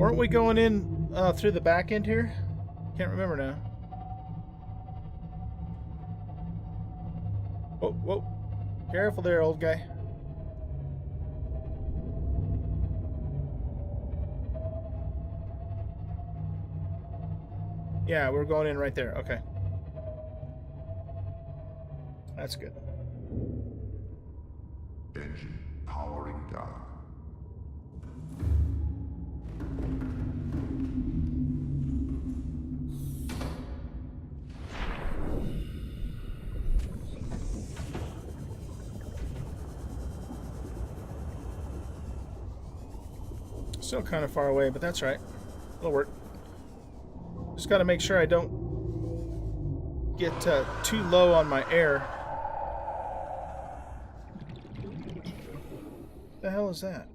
Weren't we going in through the back end here? Can't remember now. Whoa, whoa. Careful there, old guy. Yeah, we're going in right there. Okay. That's good. Engine powering down. Still kind of far away, but that's right. It'll work. Just got to make sure I don't get too low on my air. What the hell is that?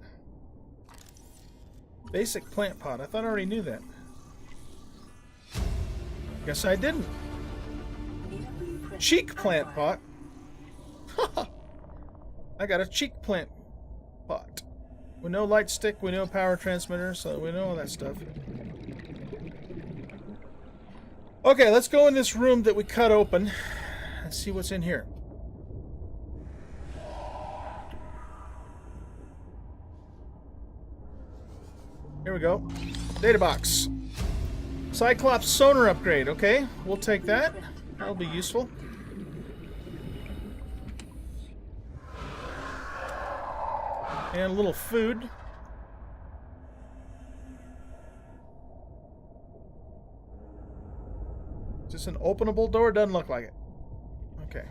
Basic plant pot. I thought I already knew that. Guess I didn't. Cheek plant pot. I got a cheek plant pot. We know light stick, we know power transmitter, so we know all that stuff. Okay, let's go in this room that we cut open and see what's in here. Here we go. Data box. Cyclops sonar upgrade. Okay, we'll take that. That'll be useful. And a little food. Is this an openable door? Doesn't look like it. Okay.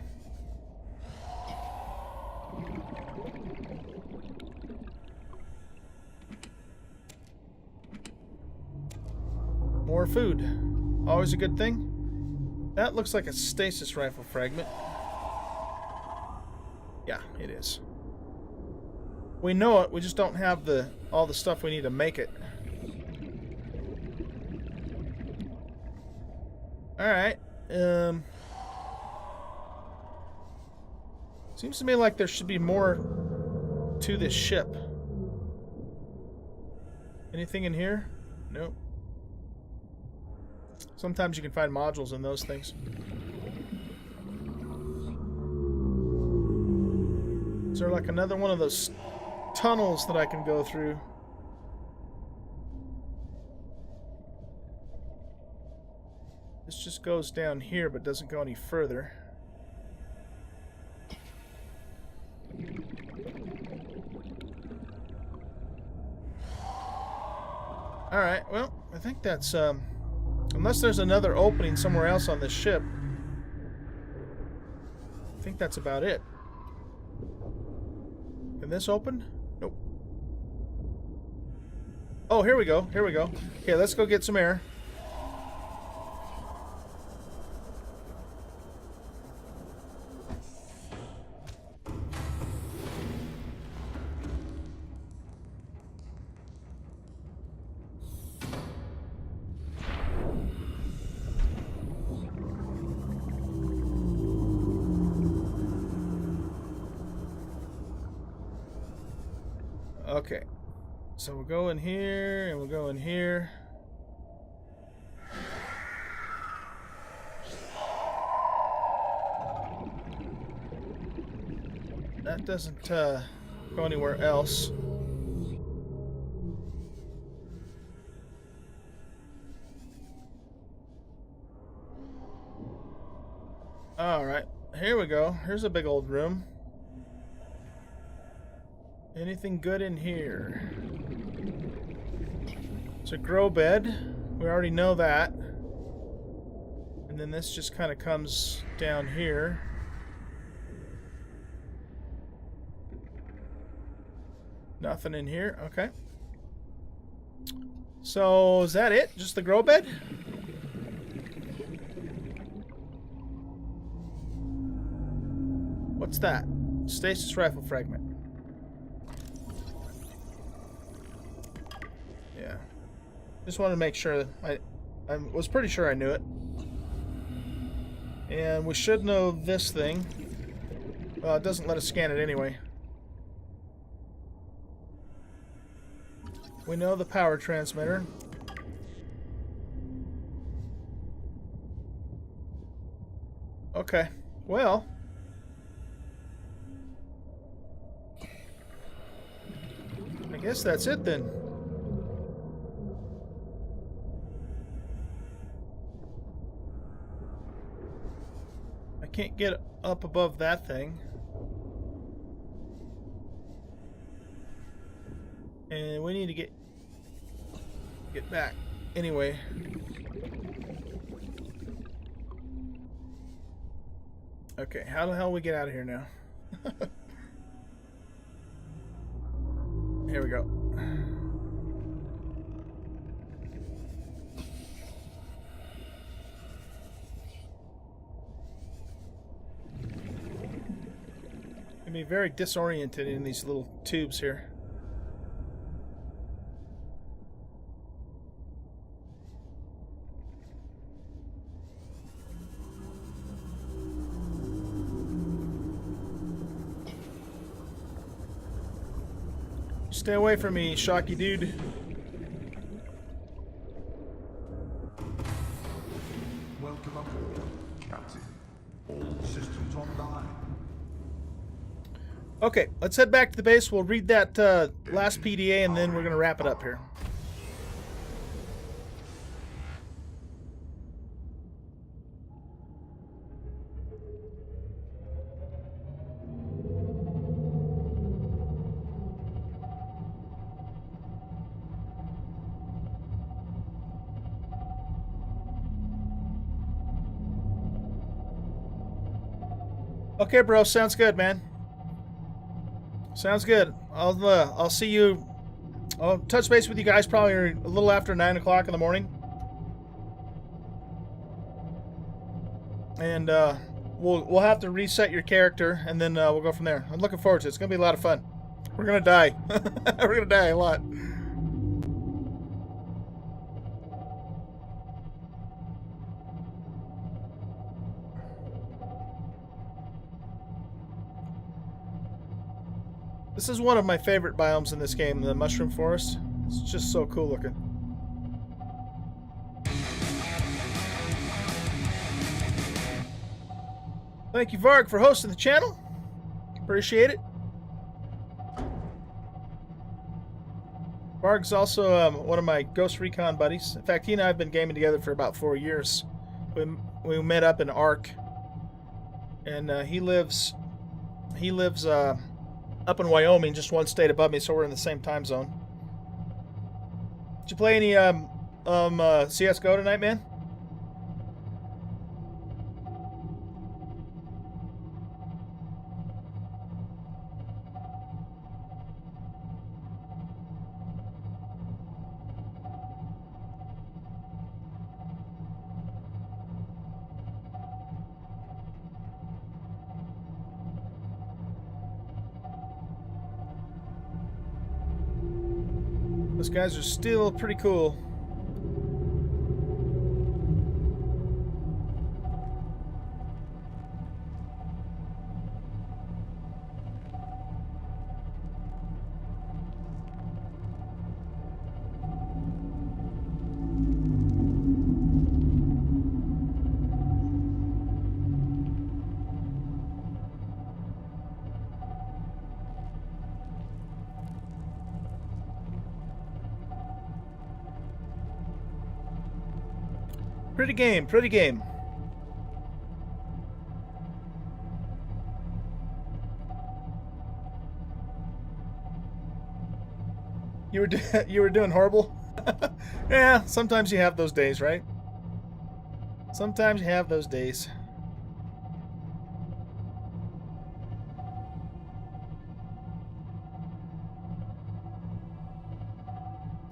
More food. Always a good thing. That looks like a stasis rifle fragment. Yeah, it is. We know it, we just don't have all the stuff we need to make it. Alright. Seems to me like there should be more to this ship. Anything in here? Nope. Sometimes you can find modules in those things. Is there like another one of those tunnels that I can go through? This just goes down here but doesn't go any further. Alright, well, I think that's unless there's another opening somewhere else on this ship, I think that's about it. Can this open? Nope. Oh, here we go. Here we go. Okay, let's go get some air. Okay, so we'll go in here, and we'll go in here. That doesn't go anywhere else. Alright, here we go. Here's a big old room. Anything good in here? It's a grow bed. We already know that. And then this just kind of comes down here. Nothing in here. Okay. So, is that it? Just the grow bed? What's that? Stasis rifle fragment. Yeah. Just wanted to make sure. I was pretty sure I knew it. And we should know this thing. Well, it doesn't let us scan it anyway. We know the power transmitter. Okay, well. I guess that's it then. I can't get up above that thing. And we need to get back. Anyway. Okay, how the hell we get out of here now? Here we go. Can be very disoriented in these little tubes here. Stay away from me, shocky dude. Welcome aboard, Captain. All systems online. Okay, let's head back to the base. We'll read that last PDA and then we're going to wrap it up here. Okay, bro. Sounds good, man. Sounds good. I'll see you. I'll touch base with you guys probably a little after 9 o'clock in the morning, and we'll have to reset your character, and then we'll go from there. I'm looking forward to it. It's gonna be a lot of fun. We're gonna die. We're gonna die a lot. This is one of my favorite biomes in this game, the Mushroom Forest. It's just so cool looking. Thank you, Varg, for hosting the channel. Appreciate it. Varg's also one of my Ghost Recon buddies. In fact, he and I have been gaming together for about 4 years. We met up in Ark, and he lives up in Wyoming, just one state above me, so we're in the same time zone. Did you play any CS:GO tonight, man? Those guys are still pretty cool. Pretty game, pretty game. You were doing horrible? Yeah, sometimes you have those days, right? Sometimes you have those days.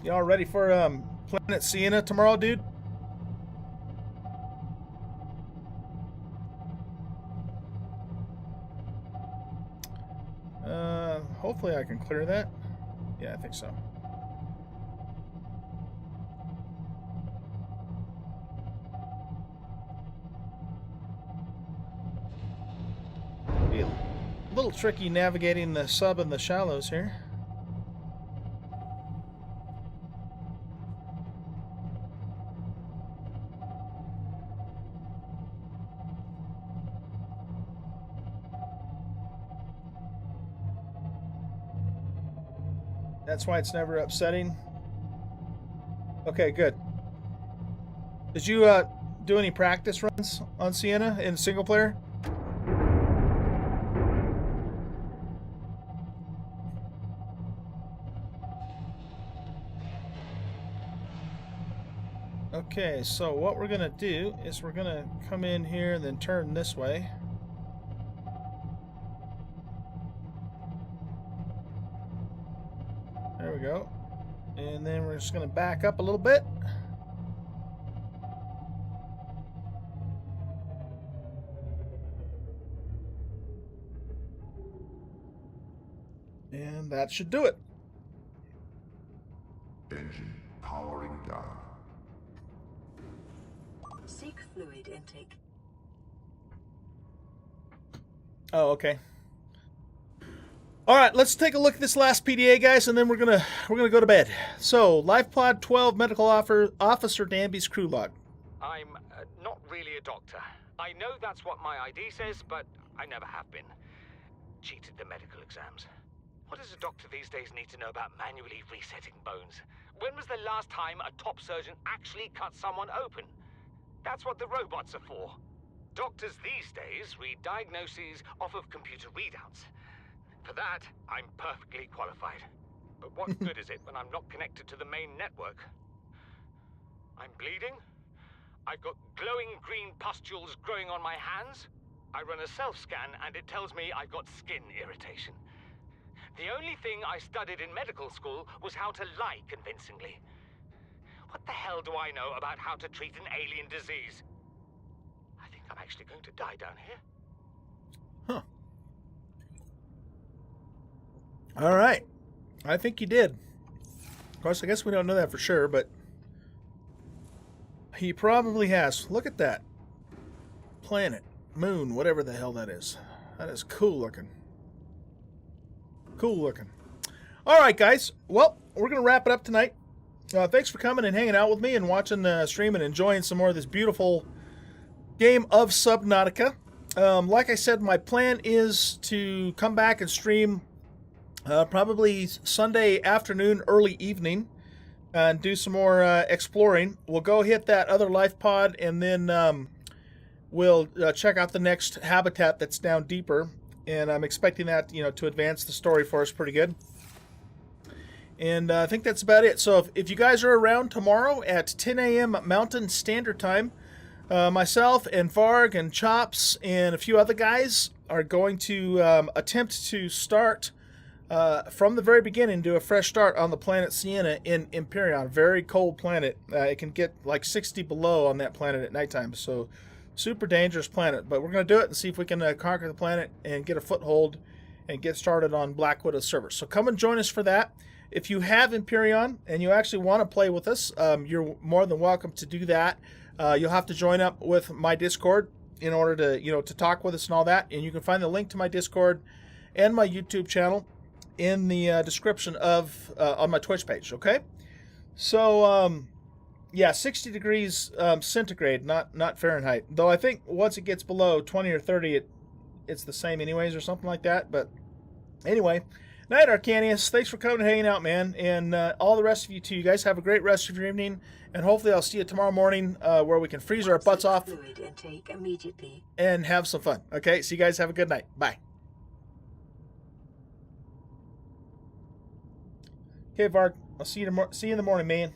Y'all ready for Planet Sienna tomorrow, dude? Hopefully I can clear that. Yeah, I think so. Be a little tricky navigating the sub and the shallows here. That's why it's never upsetting. Okay, good. Did you do any practice runs on Sienna in single player? Okay, so what we're gonna do is we're gonna come in here and then turn this way. There we go. And then we're just gonna back up a little bit. And that should do it. Engine powering down. Seek fluid intake. Oh, okay. All right, let's take a look at this last PDA, guys, and then we're gonna go to bed. So, Life Pod 12, Medical Officer Danby's crew log. I'm not really a doctor. I know that's what my ID says, but I never have been. Cheated the medical exams. What does a doctor these days need to know about manually resetting bones? When was the last time a top surgeon actually cut someone open? That's what the robots are for. Doctors these days read diagnoses off of computer readouts. For that, I'm perfectly qualified. But what good is it when I'm not connected to the main network? I'm bleeding. I've got glowing green pustules growing on my hands. I run a self-scan and it tells me I've got skin irritation. The only thing I studied in medical school was how to lie convincingly. What the hell do I know about how to treat an alien disease? I think I'm actually going to die down here. Huh. All right. I think you did. Of course, I guess we don't know that for sure, but he probably has. Look at that. Planet, moon, whatever the hell that is. That is cool looking. Cool looking. All right, guys. Well, we're going to wrap it up tonight. Thanks for coming and hanging out with me and watching the stream and enjoying some more of this beautiful game of Subnautica. Like I said, my plan is to come back and stream probably Sunday afternoon, early evening, and do some more exploring. We'll go hit that other life pod, and then we'll check out the next habitat that's down deeper. And I'm expecting that, to advance the story for us pretty good. And I think that's about it. So if you guys are around tomorrow at 10 a.m. Mountain Standard Time, myself and Varg and Chops and a few other guys are going to attempt to start from the very beginning, do a fresh start on the planet Sienna in Empyrean. Very cold planet. It can get like 60 below on that planet at nighttime. So super dangerous planet. But we're going to do it and see if we can conquer the planet and get a foothold and get started on Black Widow's server. So come and join us for that. If you have Empyrean and you actually want to play with us, you're more than welcome to do that. You'll have to join up with my Discord in order to, to talk with us and all that. And you can find the link to my Discord and my YouTube channel in the description of on my Twitch page. Okay, so yeah, 60 degrees centigrade, not Fahrenheit. Though I think once it gets below 20 or 30, it's the same anyways, or something like that. But anyway. Night, Arcanius. Thanks for coming and hanging out, man. And all the rest of you, too. You guys have a great rest of your evening. And hopefully I'll see you tomorrow morning where we can freeze our butts off Fluid intake immediately. and have some fun. Okay? So you guys have a good night. Bye. Okay, Varg. I'll see you in the morning, man.